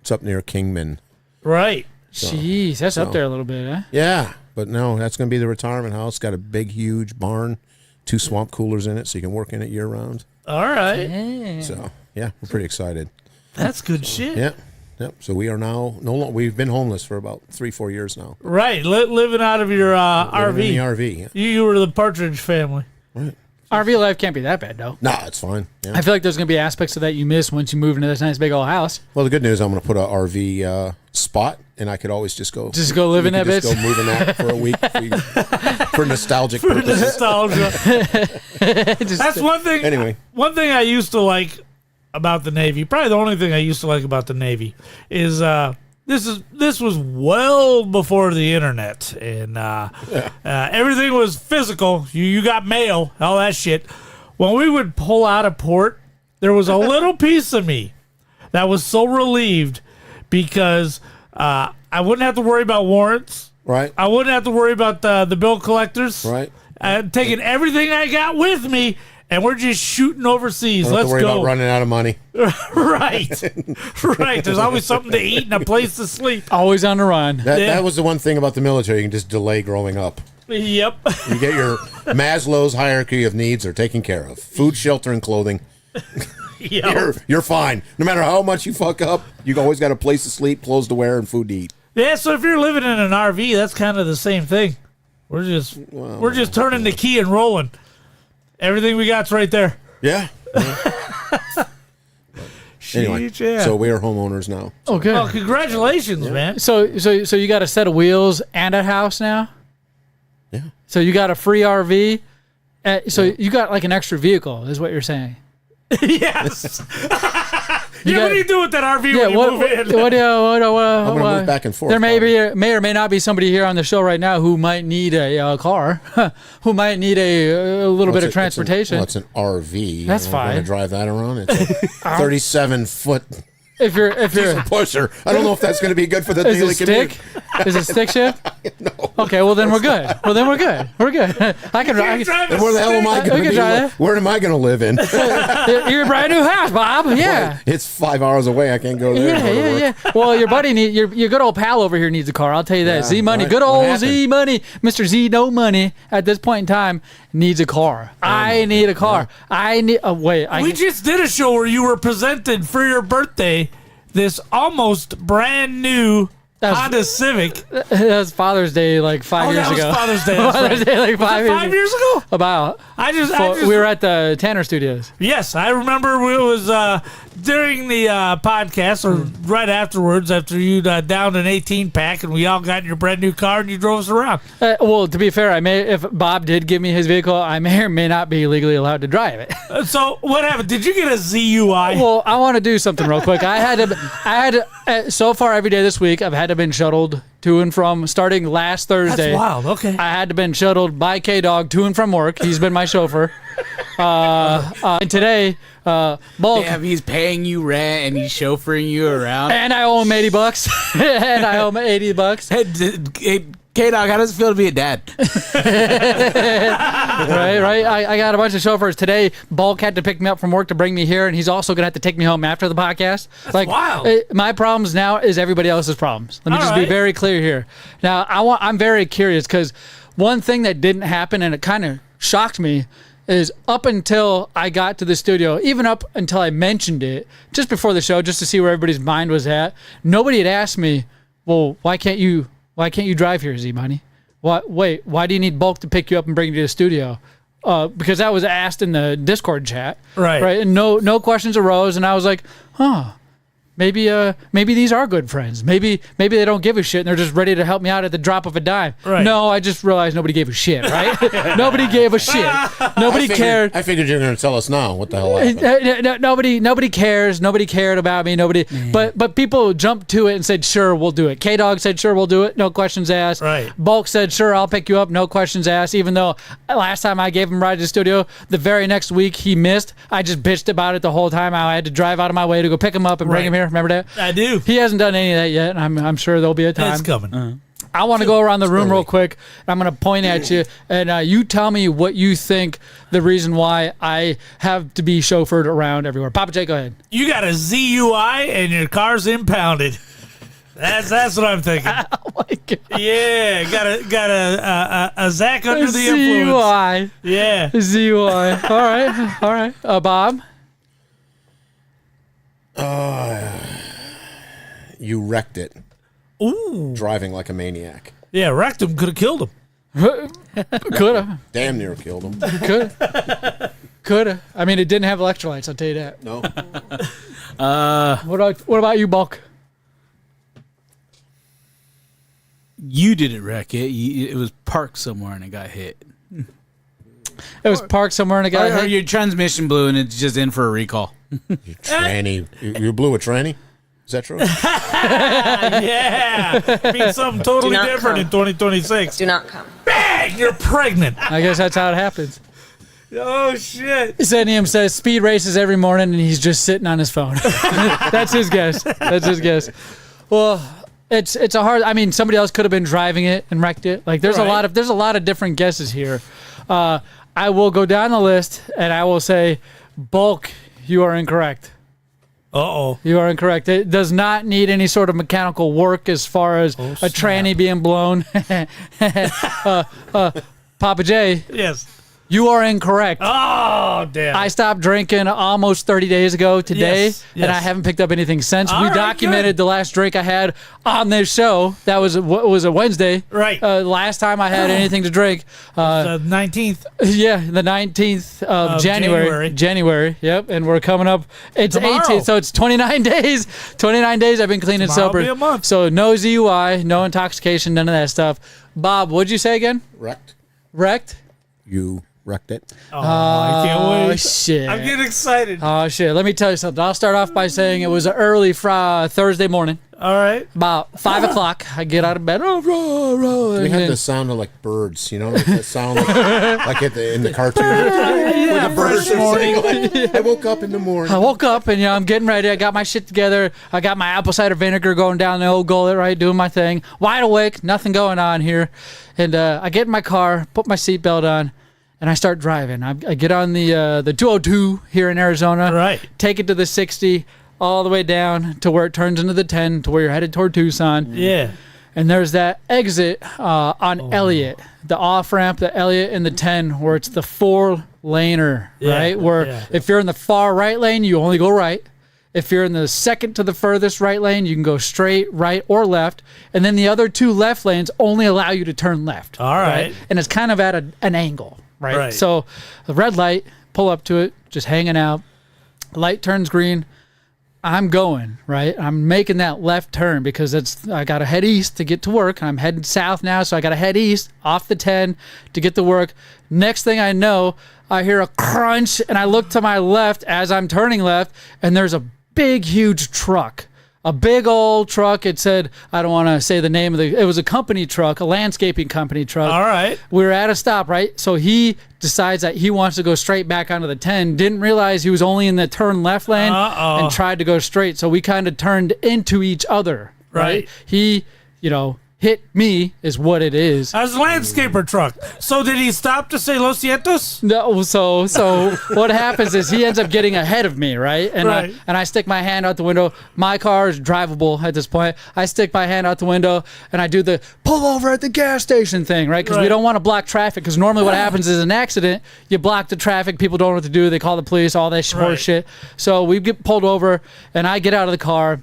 It's up near Kingman. Right. jeez, that's up there a little bit, huh? Yeah, but no, that's going to be the retirement house. Got a big, huge barn, 2 swamp coolers in it, so you can work in it year round. All right. So yeah, we're pretty excited. That's good shit. Yeah. Yep. So we are now no longer. We've been homeless for about 3-4 years now. Right. Living out of your RV. Living in the RV. Yeah. You were the Partridge Family. Right. RV life can't be that bad, though. Nah, it's fine. Yeah. I feel like there's going to be aspects of that you miss once you move into this nice big old house. Well, the good news, I'm going to put a RV spot, and I could always just go live in that bitch. Just go move in that for a week for nostalgic purposes. Nostalgia. That's one thing. Anyway, one thing I used to like about the Navy, probably the only thing I used to like about the Navy, is this was well before the internet, and everything was physical. You got mail, all that shit. When we would pull out of port, there was a little piece of me that was so relieved because I wouldn't have to worry about warrants. right, I wouldn't have to worry about the bill collectors. right. Taking everything I got with me, and we're just shooting overseas. Don't have Let's to worry go. about running out of money. Right. There's always something to eat and a place to sleep. Always on the run. That was the one thing about the military. You can just delay growing up. Yep. You get your Maslow's hierarchy of needs are taken care of. Food, shelter, and clothing. Yep. You're fine. No matter how much you fuck up, you always got a place to sleep, clothes to wear, and food to eat. Yeah, so if you're living in an RV, that's kind of the same thing. We're just turning the key and rolling. Everything we got's right there. Yeah. Anyway, yeah. so we are homeowners now. Oh, good. Well, congratulations, man. So you got a set of wheels and a house now? Yeah. So you got a free RV? So you got like an extra vehicle, is what you're saying? Yes. What do you do with that RV when you move in? I'm going to move back and forth. There may or may not be somebody here on the show right now who might need a car, who might need a little bit of transportation. It's an RV. That's I'm fine. going to drive that around. It's a 37-foot if you're pusher. I don't know if that's going to be good for the daily commute. Is it stick shift? No. Okay, well then we're good. We're good. I can drive. And where the hell am I going to be? Where am I going to live in? Your brand new house, Bob. Yeah. It's 5 hours away. I can't go there. Yeah. Well, your buddy your good old pal over here needs a car. I'll tell you that. Zmunny, good old Zmunny, Mr. Z No Money at this point in time needs a car. I need a car. Yeah. We just did a show where you were presented for your birthday this almost brand new Honda Civic. That was Father's Day like 5 years ago. Father's Day. Father's Day like 5 years ago? About. We were at the Tanner Studios. Yes, I remember it was during the podcast or right afterwards after you downed an 18-pack and we all got in your brand new car and you drove us around. Well, to be fair, if Bob did give me his vehicle, I may or may not be legally allowed to drive it. So what happened? Did you get a ZUI? Well, I want to do something real quick. I had to, so far every day this week, I've had to been shuttled to and from starting last Thursday. That's wild. Okay. I had to been shuttled by K-Dog to and from work. He's been my chauffeur. And today, Bulk. Damn, he's paying you rent and he's chauffeuring you around. And I owe him $80. And I owe him $80. Hey, K-Dog, how does it feel to be a dad? right. I got a bunch of chauffeurs. Today, Bulk had to pick me up from work to bring me here, and he's also going to have to take me home after the podcast. That's wild. My problems now is everybody else's problems. Let me just be very clear here. Now, I'm very curious because one thing that didn't happen, and it kind of shocked me, is up until I got to the studio, even up until I mentioned it, just before the show, just to see where everybody's mind was at, nobody had asked me, well, why can't you drive here, Zmunny? Why do you need Bulk to pick you up and bring you to the studio? Because that was asked in the Discord chat. Right. And no questions arose, and I was like, maybe these are good friends. Maybe they don't give a shit and they're just ready to help me out at the drop of a dime. Right. No, I just realized nobody gave a shit, right? Nobody gave a shit. Nobody cared. I figured you were going to tell us now what the hell happened. Nobody cares. Nobody cared about me. But people jumped to it and said, sure, we'll do it. K-Dog said, sure, we'll do it. No questions asked. Right. Bulk said, sure, I'll pick you up. No questions asked. Even though last time I gave him a ride to the studio, the very next week he missed. I just bitched about it the whole time. I had to drive out of my way to go pick him up and bring him here. Remember that? I do. He hasn't done any of that yet, and I'm sure there'll be a time. It's coming. I want to go around the room real quick. I'm going to point at you, and you tell me what you think the reason why I have to be chauffeured around everywhere. Papa J, go ahead. You got a ZUI and your car's impounded. That's what I'm thinking. Oh my God. Yeah, got a Zach under the influence. ZUI. Yeah. ZUI. All right. Bob? You wrecked it. Ooh. Driving like a maniac. Yeah, wrecked him. Could have killed him. Could have. Damn near killed him. Could have. I mean, it didn't have electrolytes, I'll tell you that. No. What about you, Bulk? You didn't wreck it. It was parked somewhere and it got hit. It was parked somewhere and it got hit? Or your transmission blew and it's just in for a recall. You tranny. You blew a tranny? Is that true? Yeah. Means something totally different in 2026. Do not come. Bang! You're pregnant. I guess that's how it happens. Oh, shit. Zenium says speed races every morning and he's just sitting on his phone. That's his guess. Well, it's a hard. I mean, somebody else could have been driving it and wrecked it. Like there's a lot of different guesses here. I will go down the list and I will say, Bulk, you are incorrect. Uh-oh. You are incorrect. It does not need any sort of mechanical work as far as a tranny being blown. Papa J. Yes. You are incorrect. Oh, damn. I stopped drinking almost 30 days ago today, Yes. and I haven't picked up anything since. All We right, documented good. the last drink I had on this show. That was a Wednesday. Right. Last time I had anything to drink. The 19th. Yeah, the 19th of January. January, yep. And we're coming up. It's Tomorrow. 18th, so it's 29 days. 29 days I've been clean and Tomorrow will sober. be a month. So no ZUI, no intoxication, none of that stuff. Bob, what'd you say again? Wrecked. Wrecked? You wrecked it. I can't wait. Oh, shit. I'm getting excited. Oh, shit. Let me tell you something. I'll start off by saying it was an early Thursday morning. All right. About 5 o'clock. I get out of bed. We had the sound of like birds, like that sound like in the cartoon. Where the birds are saying, like, I woke up in the morning. I woke up and I'm getting ready. I got my shit together. I got my apple cider vinegar going down the old gullet, right, doing my thing. Wide awake, nothing going on here. And I get in my car, put my seatbelt on, and I start driving. I get on the 202 here in Arizona. Right. Take it to the 60, all the way down to where it turns into the 10, to where you're headed toward Tucson. Yeah. And there's that exit on Elliott, the off ramp, the Elliott and the 10, where it's the 4-laner, right? Where if you're in the far right lane, you only go right. If you're in the second to the furthest right lane, you can go straight, right, or left. And then the other 2 left lanes only allow you to turn left. All right. And it's kind of at an angle, right? Right. So the red light, pull up to it, just hanging out. Light turns green. I'm going, right? I'm making that left turn because I got to head east to get to work. I'm heading south now, so I got to head east off the 10 to get to work. Next thing I know, I hear a crunch, and I look to my left as I'm turning left, and there's a big, huge truck. A big old truck. It said, I don't want to say the name of it was a company truck, a landscaping company truck. All right. We were at a stop, right? So he decides that he wants to go straight back onto the 10. Didn't realize he was only in the turn left lane and tried to go straight. So we kind of turned into each other, right? He, hit me is what it is. As a landscaper truck. So did he stop to say Los Cientos? No, so what happens is he ends up getting ahead of me, right? And Right. I stick my hand out the window. My car is drivable at this point. I stick my hand out the window and I do the pull over at the gas station thing, right? Because we don't want to block traffic. Because normally what happens is an accident, you block the traffic, people don't know what to do, they call the police, all that horse shit. So we get pulled over and I get out of the car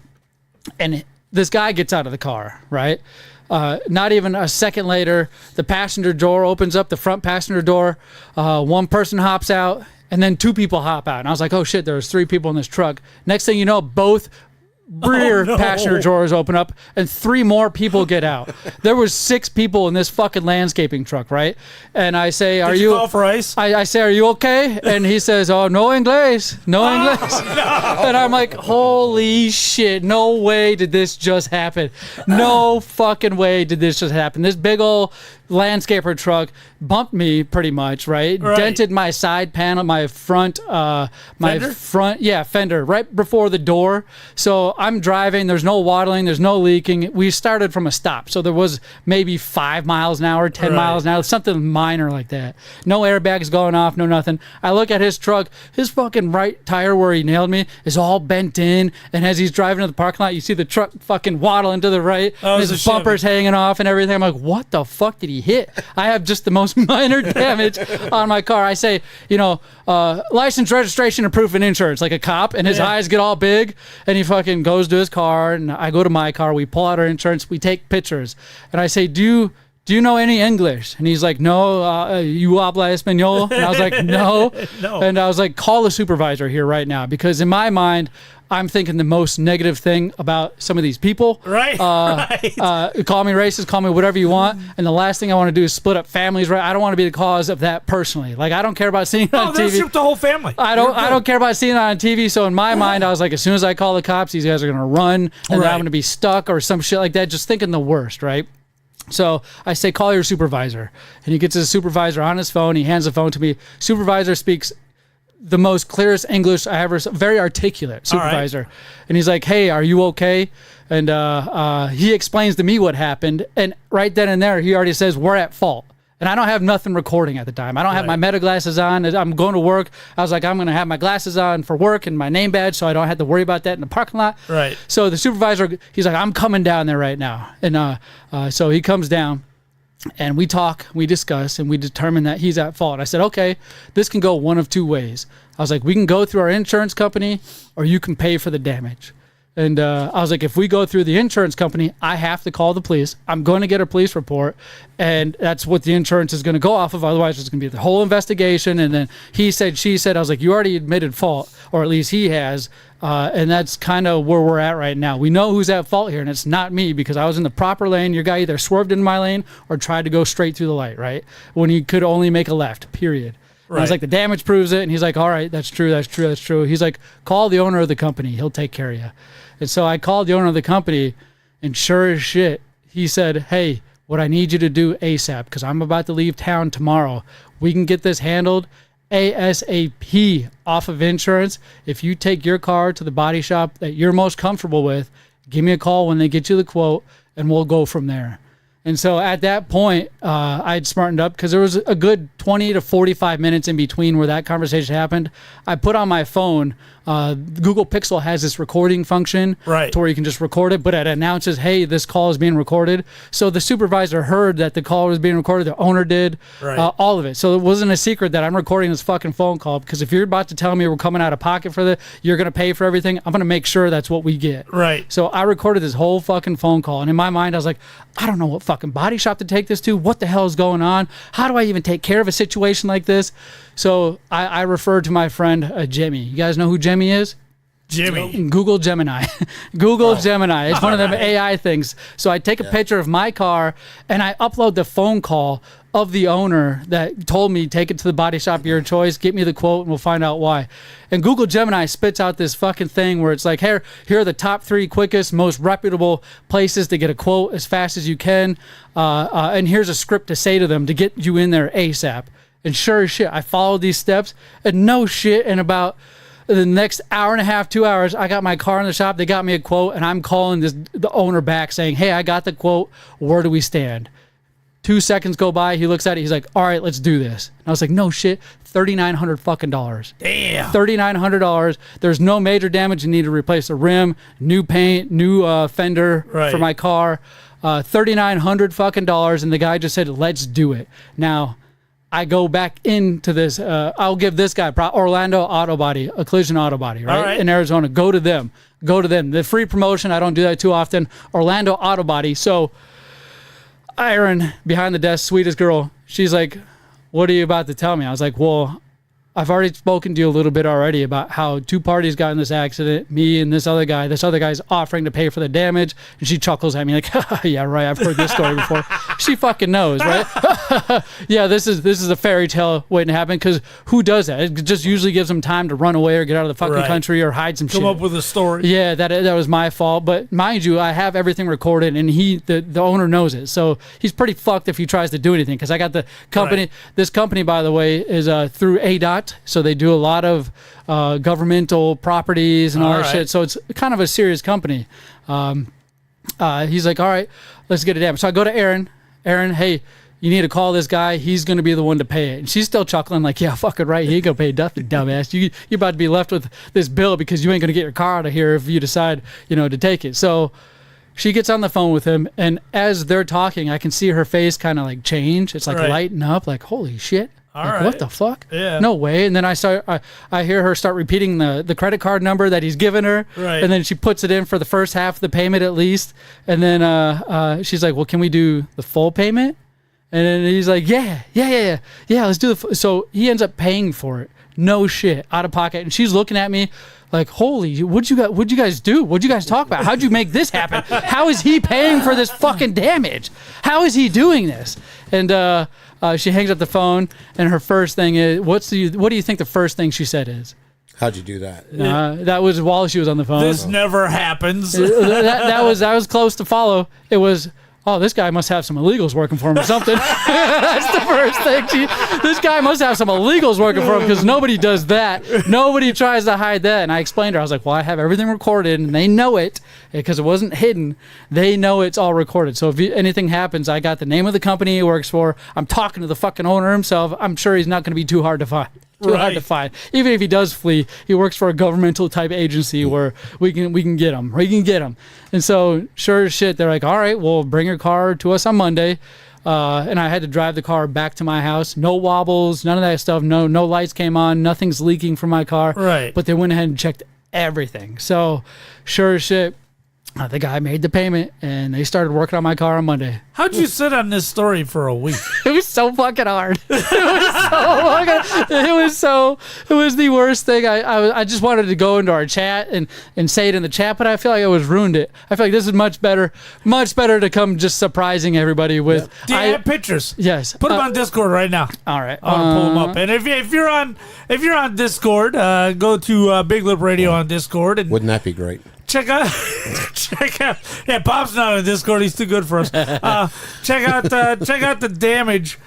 and this guy gets out of the car, right? Not even a second later, the passenger door opens up, the front passenger door. One person hops out, and then 2 people hop out. And I was like, oh, shit, there's 3 people in this truck. Next thing you know, both rear passenger doors open up, and 3 more people get out. There was 6 people in this fucking landscaping truck, right? And I say, Did you call for ice? I say, are you okay? And he says, oh, no English. No English. And I'm like, holy shit, no way did this just happen. No fucking way did this just happen. This big old landscaper truck bumped me pretty much, right? Dented my side panel, my front, fender right before the door. So I'm driving, there's no waddling, there's no leaking. We started from a stop, so there was maybe 5 miles an hour, 10 miles an hour, something minor like that. No airbags going off, no nothing. I look at his truck, his fucking right tire where he nailed me is all bent in, and as he's driving to the parking lot, you see the truck fucking waddling to the right, and his bumper's hanging off and everything. I'm like, what the fuck did he hit? I have just the most minor damage on my car. I say, license, registration, and proof and insurance, like a cop, and his eyes get all big, and he fucking goes to his car, and I go to my car, we pull out our insurance, we take pictures, and I say, do you know any English? And he's like, no, you habla español? And I was like, no. And I was like, call the supervisor here right now, because in my mind, I'm thinking the most negative thing about some of these people. Right. Call me racist, call me whatever you want. And the last thing I want to do is split up families, right? I don't want to be the cause of that personally. Like, I don't care about seeing it on they'll TV. ship the whole family. I don't care about seeing it on TV. So in my mind, I was like, as soon as I call the cops, these guys are going to run and I'm going to be stuck or some shit like that. Just thinking the worst, right? So I say, call your supervisor. And he gets his supervisor on his phone. He hands the phone to me. Supervisor speaks the most clearest English I ever saw. Very articulate supervisor. Right. And he's like, hey, are you okay? And he explains to me what happened. And right then and there, he already says, we're at fault. And I don't have nothing recording at the time. I don't have my meta glasses on. I'm going to work. I was like, I'm going to have my glasses on for work and my name badge so I don't have to worry about that in the parking lot. Right. So the supervisor, he's like, I'm coming down there right now. And so he comes down. And we talk, we discuss, and we determine that he's at fault. I said, okay, this can go one of two ways. I was like, we can go through our insurance company, or you can pay for the damage. And I was like, if we go through the insurance company, I have to call the police. I'm going to get a police report, and that's what the insurance is going to go off of. Otherwise, it's going to be the whole investigation. And then he said, she said. I was like, you already admitted fault, or at least he has. And that's kind of where we're at right now. We know who's at fault here, and it's not me, because I was in the proper lane. Your guy either swerved in my lane or tried to go straight through the light, right? When he could only make a left, period. Right. I was like, the damage proves it. And he's like, all right, that's true, that's true, that's true. He's like, call the owner of the company. He'll take care of you. And so I called the owner of the company, and sure as shit, he said, hey, what I need you to do ASAP, because I'm about to leave town tomorrow. We can get this handled ASAP off of insurance. If you take your car to the body shop that you're most comfortable with, give me a call when they get you the quote, and we'll go from there. And so at that point, I'd smartened up, because there was a good 20 to 45 minutes in between where that conversation happened. I put on my phone, Google Pixel has this recording function to where you can just record it, but it announces, hey, this call is being recorded. So the supervisor heard that the call was being recorded, the owner did, all of it. So it wasn't a secret that I'm recording this fucking phone call, because if you're about to tell me we're coming out of pocket for this, you're going to pay for everything, I'm going to make sure that's what we get. Right. So I recorded this whole fucking phone call, and in my mind, I was like, I don't know what fucking body shop to take this to. What the hell is going on? How do I even take care of a situation like this? So I referred to my friend Jimmy. You guys know who Jimmy is? Jimmy. Google Gemini. Google Gemini. It's one of them AI things. So I take a picture of my car, and I upload the phone call of the owner that told me, take it to the body shop of your choice, get me the quote, and we'll find out why. And Google Gemini spits out this fucking thing where it's like, here are the top 3 quickest, most reputable places to get a quote as fast as you can. And here's a script to say to them to get you in there ASAP. And sure as shit, I followed these steps, and no shit, in about the next hour and a half, 2 hours, I got my car in the shop, they got me a quote, and I'm calling the owner back saying, hey, I got the quote, where do we stand? 2 seconds go by, he looks at it, he's like, all right, let's do this. And I was like, no shit, $3,900 fucking dollars. Damn. $3,900. There's no major damage. You need to replace the rim, new paint, new fender for my car. $3,900 fucking dollars, and the guy just said, let's do it. Now, I go back into this. I'll give this guy Orlando Auto Body, a collision auto body, right? In Arizona. Go to them. The free promotion. I don't do that too often. Orlando Auto Body. So Erin, behind the desk, sweetest girl, she's like, what are you about to tell me? I was like, well, I've already spoken to you a little bit already about how 2 parties got in this accident, me and this other guy. This other guy's offering to pay for the damage. And she chuckles at me like, yeah, right, I've heard this story before. She fucking knows, right? Yeah, this is a fairy tale waiting to happen, because who does that? It just usually gives them time to run away or get out of the fucking country or hide some shit. Come up with a story. Yeah, that was my fault. But mind you, I have everything recorded, and the owner knows it. So he's pretty fucked if he tries to do anything, because I got the company. Right. This company, by the way, is through ADOT. So they do a lot of governmental properties and all that shit. So it's kind of a serious company. He's like, all right, let's get it down. So I go to Erin. Erin, hey, you need to call this guy. He's going to be the one to pay it. And she's still chuckling like, yeah, fucking right. He ain't going to pay nothing, dumbass. You're about to be left with this bill because you ain't going to get your car out of here if you decide, to take it. So she gets on the phone with him. And as they're talking, I can see her face kind of like change. It's like lighting up like, holy shit. Like, what the fuck? Yeah. No way. And then I hear her start repeating the credit card number that he's given her. Right. And then she puts it in for the first half of the payment at least. And then she's like, well, can we do the full payment? And then he's like, yeah, let's do it. So he ends up paying for it. No shit, out of pocket. And she's looking at me like, holy, what'd you guys do? What'd you guys talk about? How'd you make this happen? How is he paying for this fucking damage? How is he doing this? And she hangs up the phone, and her first thing is, what do you think the first thing she said is? How'd you do that? That was while she was on the phone. This never happens. that was close to follow. It was, oh, this guy must have some illegals working for him or something. That's the first thing. This guy must have some illegals working for him, because nobody does that. Nobody tries to hide that. And I explained to her, I was like, well, I have everything recorded, and they know it because it wasn't hidden. They know it's all recorded. So if anything happens, I got the name of the company he works for. I'm talking to the fucking owner himself. I'm sure he's not going to be too hard to find. Hard to find. Even if he does flee, he works for a governmental type agency where we can get him. And so sure as shit, they're like, all right, well, bring your car to us on Monday. and I had to drive the car back to my house. No wobbles, none of that stuff. No lights came on. Nothing's leaking from my car. Right. But they went ahead and checked everything. So sure as shit, the guy made the payment, and they started working on my car on Monday. How'd you sit on this story for a week? It was so fucking hard. It was the worst thing. I just wanted to go into our chat and say it in the chat, but I feel like I was ruined it. I feel like this is much better to come just surprising everybody with. Do you have pictures? Yes. Put them on Discord right now. All right. I want to pull them up. And if you're on Discord, go to Big Lip Radio on Discord. And wouldn't that be great? Check out. Yeah, Bob's not on Discord. He's too good for us. Check out the damage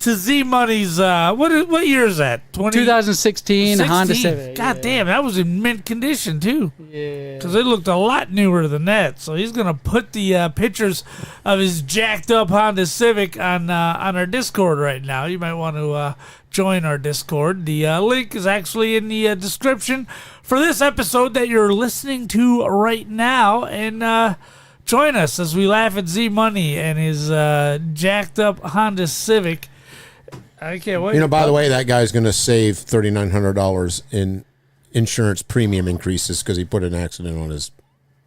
to Zmunny's. What year is that? 2016 Honda Civic. God damn, that was in mint condition too. Yeah. Because it looked a lot newer than that. So he's gonna put the pictures of his jacked up Honda Civic on our Discord right now. You might want to join our Discord. The link is actually in the description for this episode that you're listening to right now, and join us as we laugh at Zmunny and his jacked up Honda Civic. I can't wait. By the way, that guy's going to save $3,900 in insurance premium increases because he put an accident on his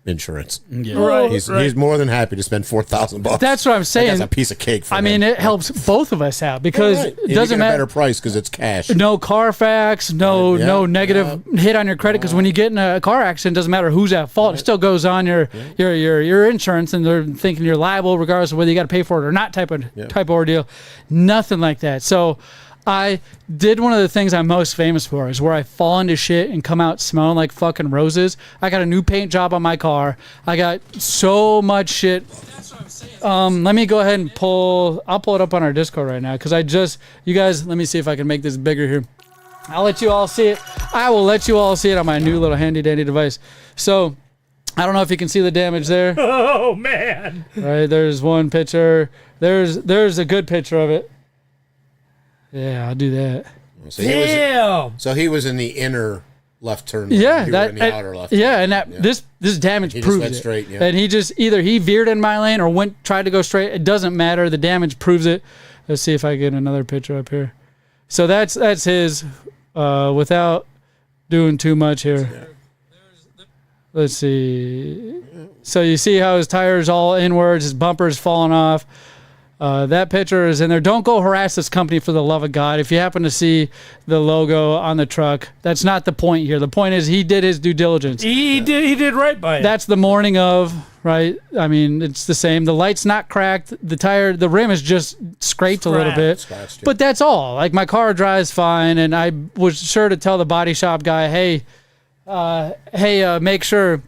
insurance. Yeah. Right. He's more than happy to spend $4,000. That's what I'm saying. That's a piece of cake for him. I mean, it helps both of us out because it doesn't matter. A better price because it's cash. No Carfax, no negative hit on your credit because when you get in a car accident, it doesn't matter who's at fault. It still goes on your insurance, and they're thinking you're liable regardless of whether you got to pay for it or not. Type of ordeal. Nothing like that. So I did one of the things I'm most famous for is where I fall into shit and come out smelling like fucking roses. I got a new paint job on my car. I got so much shit. Let me go ahead and I'll pull it up on our Discord right now because you guys, let me see if I can make this bigger here. I'll let you all see it. I will let you all see it on my new little handy dandy device. So I don't know if you can see the damage there. Oh man. Right, there's one picture. There's a good picture of it. Yeah, I'll do that. So he was in the inner left turn lane. Yeah, you were in the outer left. Yeah, and this damage he proves just went it. Straight, yeah. And he just either he veered in my lane or tried to go straight. It doesn't matter. The damage proves it. Let's see if I get another picture up here. So that's his without doing too much here. Yeah. Let's see. So you see how his tires all inwards, his bumper's falling off. That picture is in there. Don't go harass this company for the love of God. If you happen to see the logo on the truck, that's not the point here. The point is he did his due diligence. He did right by it. That's the morning of, right? I mean, it's the same. The light's not cracked. The rim is just scraped a little bit. Scratched, yeah. But that's all. Like my car drives fine, and I was sure to tell the body shop guy, hey, make sure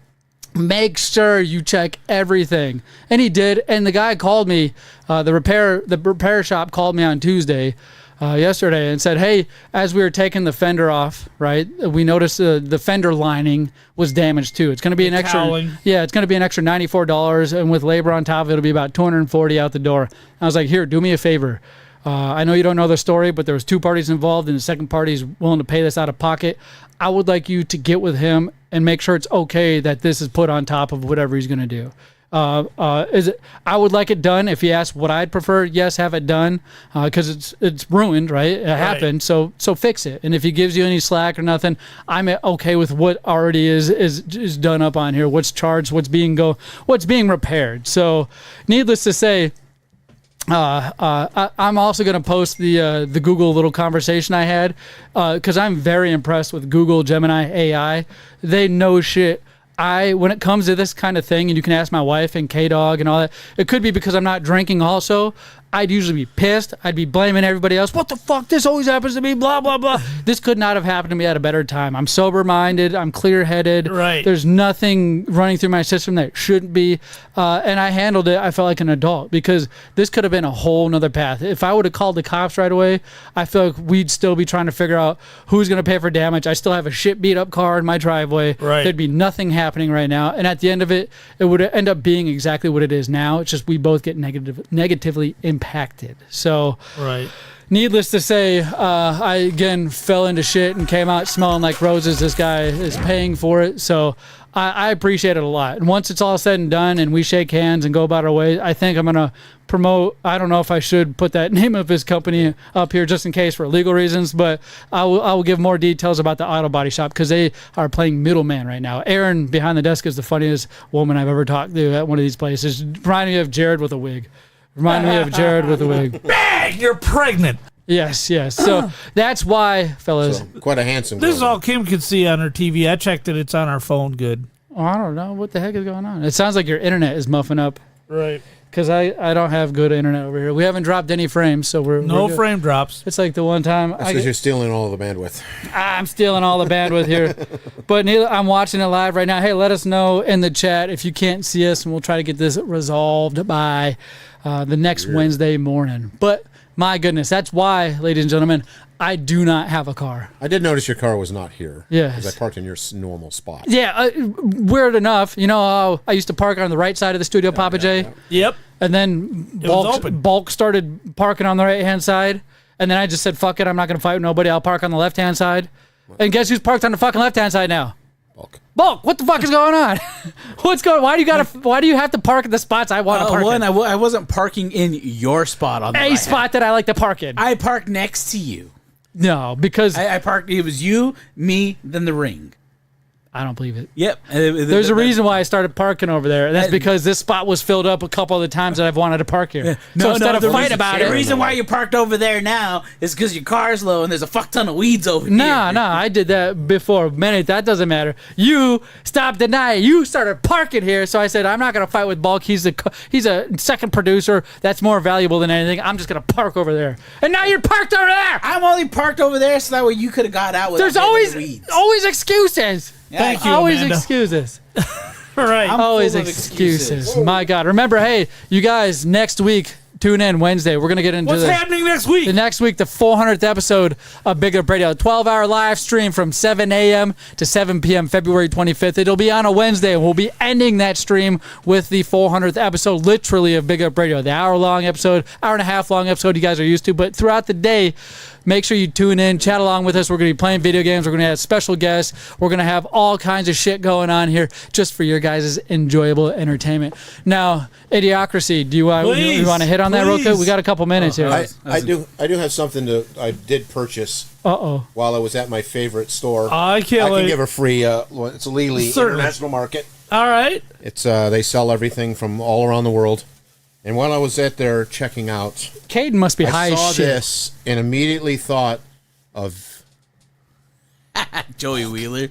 you check everything. And he did. And the guy called me, the repair shop called me on Tuesday, yesterday, and said, hey, as we were taking the fender off, right, we noticed the fender lining was damaged too. It's going to be it's going to be an extra $94, and with labor on top of it, it'll be about $240 out the door. I was like, here, do me a favor. I know you don't know the story, but there was two parties involved, and the second party is willing to pay this out of pocket. I would like you to get with him and make sure it's okay that this is put on top of whatever he's going to do. I would like it done. If he asks what I'd prefer, yes, have it done, because it's ruined, right? It happened, so fix it. And if he gives you any slack or nothing, I'm okay with what already is done up on here. What's charged? What's being repaired? So, needless to say. I'm also going to post the Google little conversation I had because I'm very impressed with Google Gemini AI. They know shit. When it comes to this kind of thing, and you can ask my wife and K-Dog and all that, it could be because I'm not drinking also. I'd usually be pissed. I'd be blaming everybody else. What the fuck? This always happens to me, blah, blah, blah. This could not have happened to me at a better time. I'm sober-minded. I'm clear-headed. Right. There's nothing running through my system that shouldn't be. And I handled it. I felt like an adult because this could have been a whole nother path. If I would have called the cops right away, I feel like we'd still be trying to figure out who's going to pay for damage. I still have a shit beat-up car in my driveway. Right. There'd be nothing happening right now. And at the end of it, it would end up being exactly what it is now. It's just we both get negatively impacted. So, right. needless to say, I again fell into shit and came out smelling like roses. This guy is paying for it, so I appreciate it a lot. And once it's all said and done and we shake hands and go about our way, I think I'm going to promote. I don't know if I should put that name of his company up here just in case for legal reasons, but I will give more details about the auto body shop because they are playing middleman right now. Erin behind the desk is the funniest woman I've ever talked to at one of these places. Reminding me of Jared with a wig. Bang! You're pregnant. Yes. So that's why, fellas. So, quite a handsome This is girl. all Kim can see on her TV. I checked it. It's on our phone good. Oh, I don't know. What the heck is going on? It sounds like your internet is muffing up. Right. Because I don't have good internet over here. We haven't dropped any frames, so we're good. Frame drops. It's like the one time. That's because you're stealing all the bandwidth. I'm stealing all the bandwidth here. But Neil, I'm watching it live right now. Hey, let us know in the chat if you can't see us, and we'll try to get this resolved by the next Wednesday morning. But my goodness, that's why, ladies and gentlemen, I do not have a car. I did notice your car was not here. Yes. Because I parked in your normal spot. Yeah, weird enough. You know, I used to park on the right side of the studio, Papa J. Yep. And then was open. Bulk started parking on the right-hand side. And then I just said, fuck it, I'm not going to fight with nobody. I'll park on the left-hand side. And guess who's parked on the fucking left-hand side now? Bulk, what the fuck is going on? What's going? Why do you have to park at the spots I want to park in? I wasn't parking in your spot on the right spot that I like to park in. I parked next to you. No, because I parked. It was you, me, then the ring. I don't believe it. Yep. There's a reason why I started parking over there. And that's because this spot was filled up a couple of the times that I've wanted to park here. So instead of fighting about it. The reason why you parked over there now is because your car's low and there's a fuck ton of weeds over here. No, I did that before. That doesn't matter. You stopped denying. You started parking here. So I said, I'm not going to fight with Bulk. He's a second producer. That's more valuable than anything. I'm just going to park over there. And now you're parked over there. I'm only parked over there so that way you could have got out without There's the weeds. always excuses. Yeah. Thank you, Always Amanda. excuses. Right. I'm Always full of excuses. My God. Remember, hey, you guys, next week, tune in Wednesday. We're going to get into What's happening next week? the 400th episode of Big Up Radio. 12-hour live stream from 7 a.m. to 7 p.m. February 25th. It'll be on a Wednesday, and we'll be ending that stream with the 400th episode, literally, of Big Up Radio. The hour-long episode, hour-and-a-half-long episode you guys are used to. But throughout the day, make sure you tune in, chat along with us. We're going to be playing video games. We're going to have special guests. We're going to have all kinds of shit going on here just for your guys' enjoyable entertainment. Now, Idiocracy, do you want to hit on that real quick? We got a couple minutes here. I do have something I did purchase while I was at my favorite store. I can give a free, it's a Lely International Market. All right. It's they sell everything from all around the world. And while I was at there checking out, Caden must be high I saw as shit. this and immediately thought of Joey Wheeler.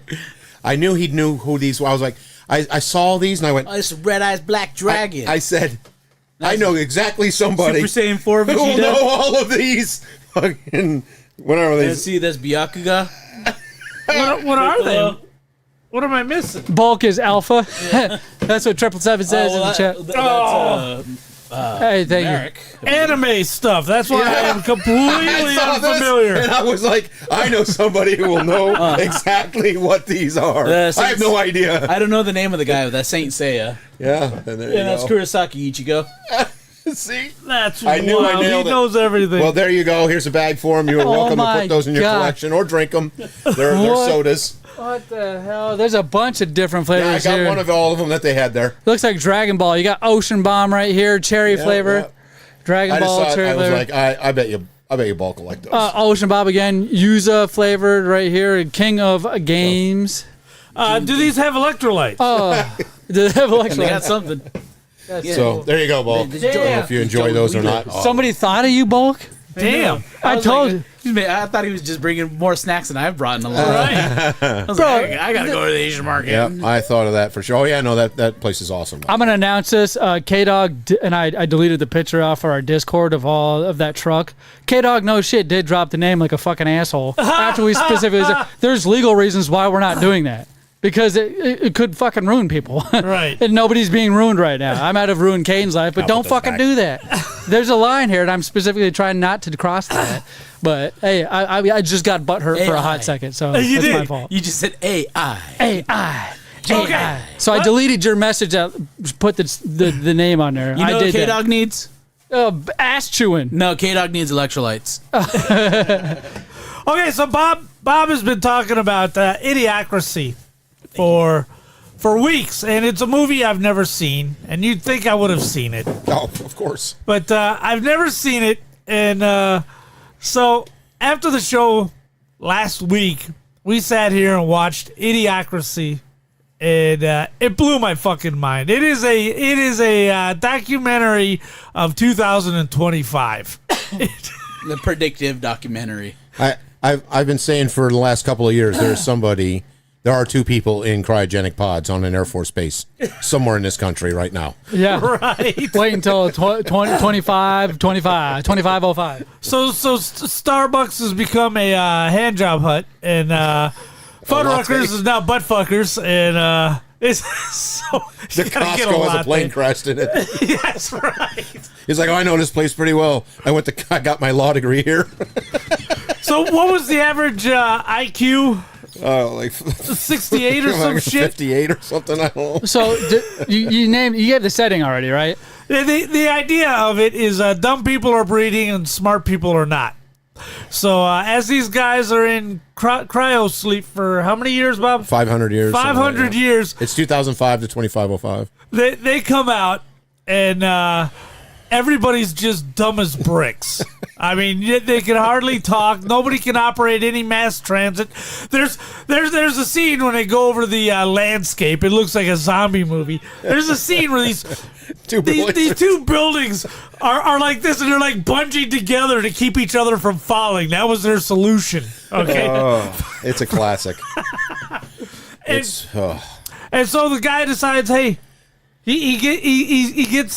I knew he knew who these were. I was like, I saw these and I went, Oh, it's a red-eyed black dragon. I said, I know exactly somebody Super Saiyan 4 who will Vegeta. know all of these. Fucking whatever they Let's see, that's Byakuga. What are they? What am I missing? Bulk is alpha. That's what 777 says in the chat. Hey, thank Merrick. Anime stuff. That's why I am completely unfamiliar. And I was like, I know somebody who will know exactly what these are. I have no idea. I don't know the name of the guy, but that's Saint Seiya. Yeah, and there you that's go. Kurosaki Ichigo. See? That's I knew I wild. nailed He it. knows everything. Well, there you go. Here's a bag for them. You're welcome to my put those in your God. collection or drink them. They're What? sodas. What the hell? There's a bunch of different Yeah, I flavors got here. one of all of them that they had there. Looks like Dragon Ball. You got Ocean Bomb right here, cherry flavor. Yeah. Dragon I just Ball saw it. cherry I was flavor. like, I bet you Bulk will like those. Ocean Bomb again, Yuza flavored right here, King of Games. do these have electrolytes? Does it have They got electrolytes? something. So there you go, Bulk. I don't know if you enjoy those or not. Somebody thought of you, Bulk? Damn. I told you. I thought he was just bringing more snacks than I've brought in a long Right. I was Bro, like, I gotta go to the Asian market. Yeah, I thought of that for sure. Oh yeah, no, that place is awesome. I'm gonna announce this. K-Dog and I deleted the picture off our Discord of all of that truck. K-Dog, no shit, did drop the name like a fucking asshole after we specifically said there's legal reasons why we're not doing that. Because it could fucking ruin people. Right. And nobody's being ruined right now. I might have ruined Kane's life, but don't fucking do that. There's a line here, and I'm specifically trying not to cross that. But, hey, I just got butthurt for a hot second, so You that's did. my fault. You just said AI. AI. Okay. So I deleted your message out, put the name on there. You know I what did that. K-Dog needs? Ass chewing. No, K-Dog needs electrolytes. Okay, so Bob has been talking about Idiocracy for weeks, and it's a movie I've never seen, and you'd think I would have seen it. Oh, of course. But I've never seen it, and so after the show last week, we sat here and watched Idiocracy, and it blew my fucking mind. It is a documentary of 2025. The predictive documentary. I've been saying for the last couple of years, there are two people in cryogenic pods on an Air Force base somewhere in this country right now. Yeah. Right. Wait until 2505. So Starbucks has become a hand job hut, and Fuddruckers is now butt fuckers, and it's so the Costco has a plane crashed in it. Yes, right. He's like, oh, I know this place pretty well. I got my law degree here. So what was the average IQ? Like 68 or some shit. 58 or something. I don't know. So you gave the setting already, right? The idea of it is dumb people are breeding and smart people are not. So as these guys are in cryo sleep for how many years, Bob? 500 years. 500 years. It's 2005 to 2505. They come out and everybody's just dumb as bricks. I mean, they can hardly talk. Nobody can operate any mass transit. There's a scene when they go over the landscape. It looks like a zombie movie. There's a scene where these two buildings are like this, and they're like bungee together to keep each other from falling. That was their solution. Okay, it's a classic. And so the guy decides, hey, he gets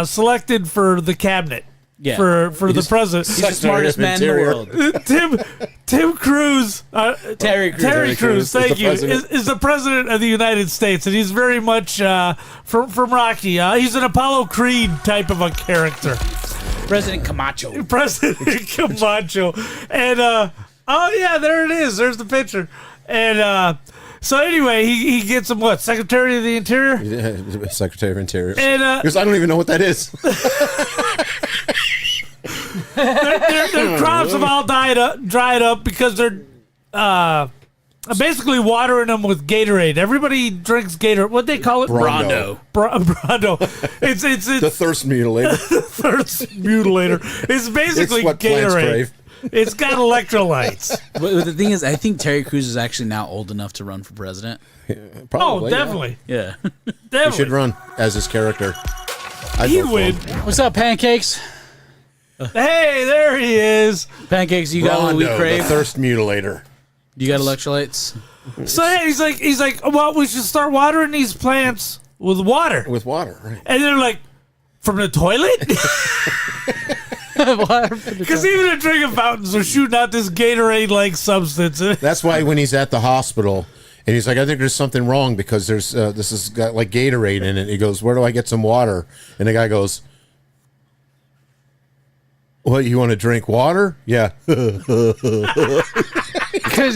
selected for the cabinet. Yeah. For the president. He's the smartest man in the world. Tim Crews. Terry Crews, thank you, is the president of the United States, and he's very much from Rocky. He's an Apollo Creed type of a character. President Camacho. President Camacho. And, oh, yeah, there it is. There's the picture. And, so anyway, he gets him what? Secretary of the Interior? Yeah, Secretary of Interior. And, because I don't even know what that is. Their crops have all dried up because they're basically watering them with Gatorade. Everybody drinks Gatorade. What they call it? Brondo. Brondo. It's the thirst mutilator. The thirst mutilator. It's basically it's what Gatorade. It's got electrolytes. But the thing is, I think Terry Crews is actually now old enough to run for president. Probably, definitely. Yeah. Definitely. He should run as his character. He'd win. What's up, Pancakes? Hey, there he is. Pancakes, you got what we crave? The thirst mutilator. You got electrolytes? So yeah, he's like, well, we should start watering these plants with water. With water, right. And they're like, from the toilet? Because even the drinking fountains are shooting out this Gatorade-like substance. That's why when he's at the hospital and he's like, I think there's something wrong because there's this has got like Gatorade in it. He goes, where do I get some water? And the guy goes, what, you want to drink water? Yeah. Because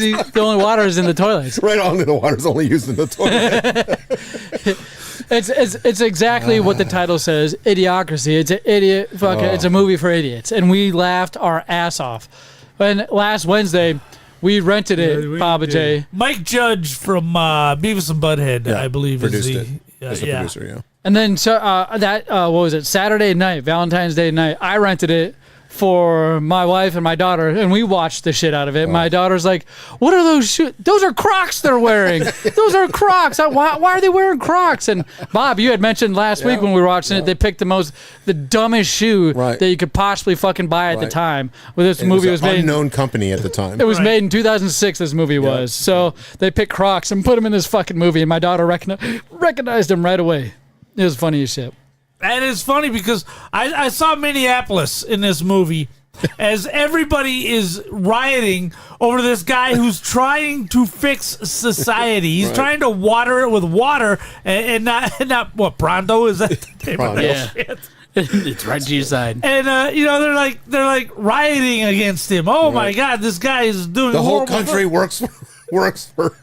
the only water is in the toilets. Right on, the water's only used in the toilet. It's exactly what the title says. Idiocracy. It's an idiot. It's a movie for idiots, and we laughed our ass off. And last Wednesday, we rented it. Baba J. Mike Judge from Beavis and Butthead, I believe, produced is it. As the producer, yeah. And then what was it? Saturday night, Valentine's Day night. I rented it for my wife and my daughter, and we watched the shit out of it. My daughter's like, what are those shoes? Those are Crocs they're wearing. Those are Crocs. Why are they wearing Crocs? And Bob, you had mentioned last week when we were watching it, they picked the dumbest shoe that you could possibly fucking buy at the time. Well, this movie was made unknown company at the time. It was made in 2006, this movie was. So they picked Crocs and put them in this fucking movie, and my daughter recognized them right away. It was funny as shit. And it's funny because I saw Minneapolis in this movie as everybody is rioting over this guy who's trying to fix society. He's trying to water it with water and not what, Brondo? Is that the name of that shit? It's right to your side. And they're like rioting against him. Oh my God, this guy is doing the whole horrible country works for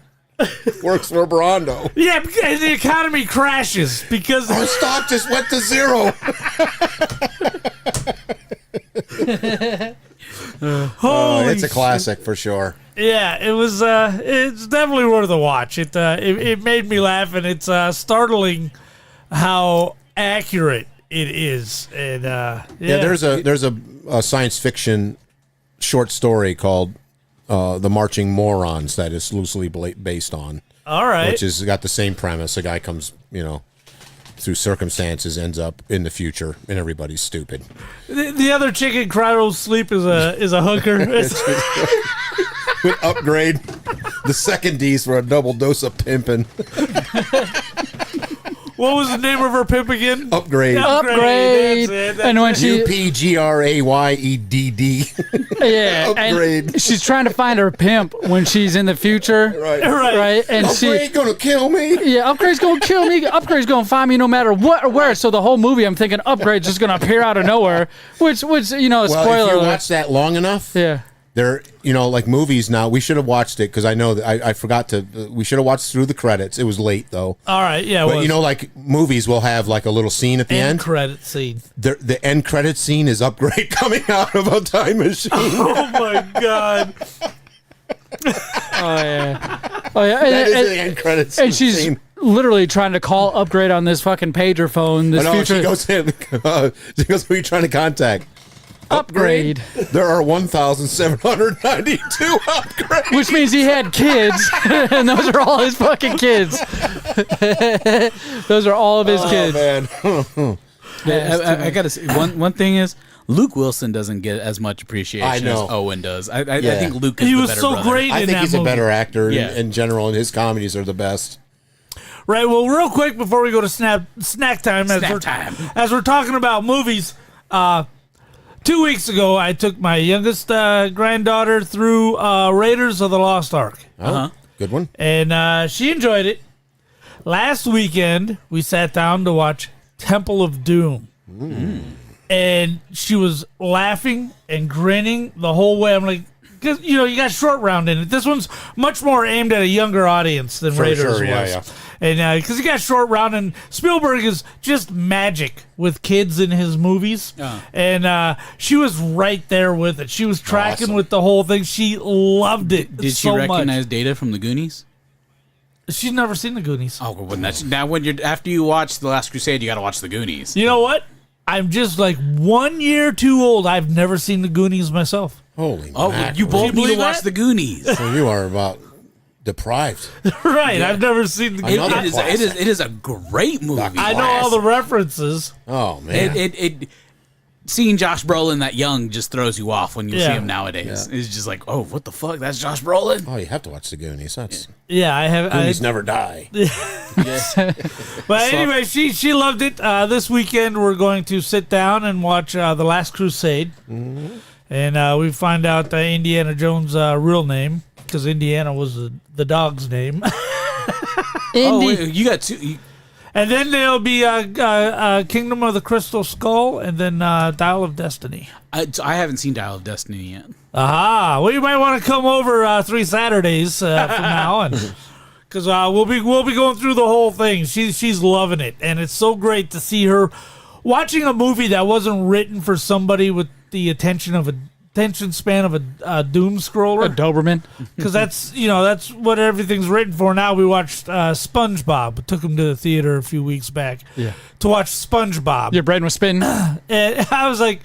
Works for Brando. Yeah, because the economy crashes because Our stock just went to zero. It's a classic for sure. Yeah, it was. It's definitely worth a watch. It made me laugh, and it's startling how accurate it is. And there's a science fiction short story called "The Marching Morons" that is loosely based on. All right, which has got the same premise. A guy comes, through circumstances, ends up in the future, and everybody's stupid. The other chick in Cryo Sleep is a hooker. With Upgrade, the second D's for a double dose of pimping. What was the name of her pimp again? Upgrade. Upgrade. And when she UPGRAYEDD. Yeah, Upgrade. and she's trying to find her pimp when she's in the future. Right. And Upgrade gonna kill me. Yeah, Upgrade's gonna kill me. Upgrade's gonna find me no matter what or where. So the whole movie, I'm thinking Upgrade's just gonna appear out of nowhere. Which spoiler Well, if you alert. watch that long enough, Yeah. there, like movies now. We should have watched it because I know that I forgot to. We should have watched through the credits. It was late though. All right, yeah. But like movies will have like a little scene at the end. Credit scene. The end credit scene is Upgrade coming out of a time machine. Oh my god. Oh yeah. That is the end credit scene. And she's literally trying to call Upgrade on this fucking pager phone. This future. She goes in. She goes, "Who are you trying to contact?" Upgrade. There are 1,792 upgrades. Which means he had kids, and those are all his fucking kids. Those are all of his kids. Man. I gotta say, one thing is, Luke Wilson doesn't get as much appreciation as Owen does. I think Luke is He the was better so brother. great I in think that he's movie. a better actor Yeah. in general, and his comedies are the best. Right. Well, real quick before we go to snack time, as we're talking about movies, 2 weeks ago I took my youngest granddaughter through Raiders of the Lost Ark. Good one. And she enjoyed it. Last weekend we sat down to watch Temple of Doom. And she was laughing and grinning the whole way. I'm like, because you got Short Round in it. This one's much more aimed at a younger audience than Raiders was. Yeah. And because you got Short Round, and Spielberg is just magic with kids in his movies. And she was right there with it. She was tracking with the whole thing. She loved it. Did she so recognize much. Data from the Goonies? She's never seen the Goonies. Oh, well, after you watch The Last Crusade, you got to watch the Goonies. You know what? I'm just like 1 year too old. I've never seen the Goonies myself. Holy you both need to believe watch that? the Goonies. So you are about deprived. Right. I've never seen the Goonies. It is a great movie. I know all the references. Oh man. Seeing Josh Brolin that young just throws you off when you see Yeah. him nowadays. It's just like, oh, what the fuck? That's Josh Brolin? Oh, you have to watch the Goonies. That's Yeah, I have. Goonies never die. But anyway, she loved it. This weekend we're going to sit down and watch The Last Crusade, and we find out Indiana Jones' real name because Indiana was the dog's name. Oh, wait, you got two. And then there'll be Kingdom of the Crystal Skull, and then Dial of Destiny. I haven't seen Dial of Destiny yet. Aha! Well, you might want to come over 3 Saturdays from now on, because we'll be going through the whole thing. She's loving it, and it's so great to see her watching a movie that wasn't written for somebody with the attention span of a doom scroller. A Doberman. Because that's what everything's written for now. We watched SpongeBob. We took him to the theater a few weeks back to watch SpongeBob. Your brain was spinning. And I was like,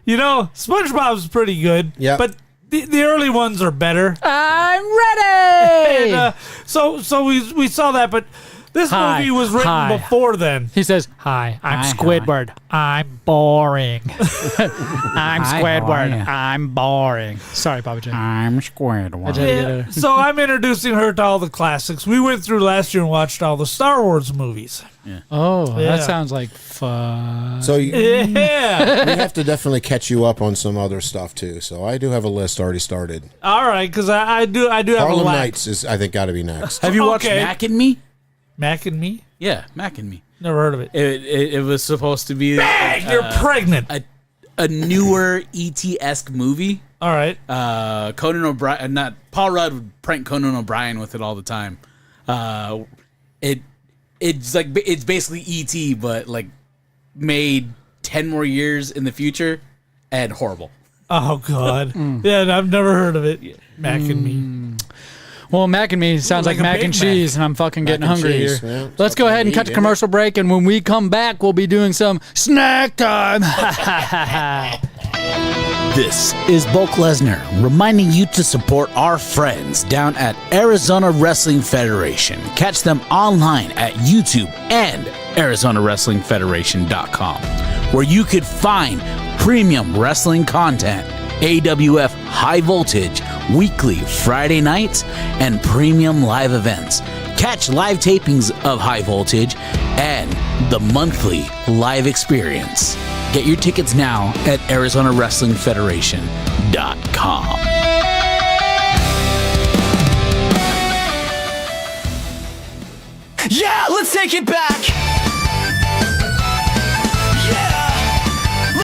SpongeBob's pretty good. Yeah. But the early ones are better. I'm ready. And, so we saw that, but this movie was written before then. He says, "Hi, I'm Squidward. I'm boring. I'm Squidward. I'm boring." Sorry, Papa Jim. I'm Squidward. Yeah, so I'm introducing her to all the classics. We went through last year and watched all the Star Wars movies. Oh, Yeah. that sounds like fun. So Yeah. we have to definitely catch you up on some other stuff too. So I do have a list already started. All right, because I do have Harlem a lot. Nights is I think got to be next. Have you watched Okay. Mac and Me? Mac and Me? Yeah, Mac and Me. Never heard of it. It was supposed to be Bang! You're pregnant. a newer ET-esque movie. All right. Conan O'Brien, not Paul Rudd would prank Conan O'Brien with it all the time. It's like it's basically E.T. but like made 10 more years in the future and horrible. Oh God! Yeah, I've never heard of it. Mac and Me. Well, Mac and Me sounds like mac and cheese, and I'm fucking getting hungry here. Yeah, Let's go ahead and cut the commercial break, and when we come back, we'll be doing some snack time. This is Bulk Lesnar reminding you to support our friends down at Arizona Wrestling Federation. Catch them online at YouTube and ArizonaWrestlingFederation.com, where you could find premium wrestling content, AWF High Voltage, weekly Friday nights, and premium live events. Catch live tapings of High Voltage and the monthly live experience. Get your tickets now at ArizonaWrestlingFederation.com. Yeah, let's take it back.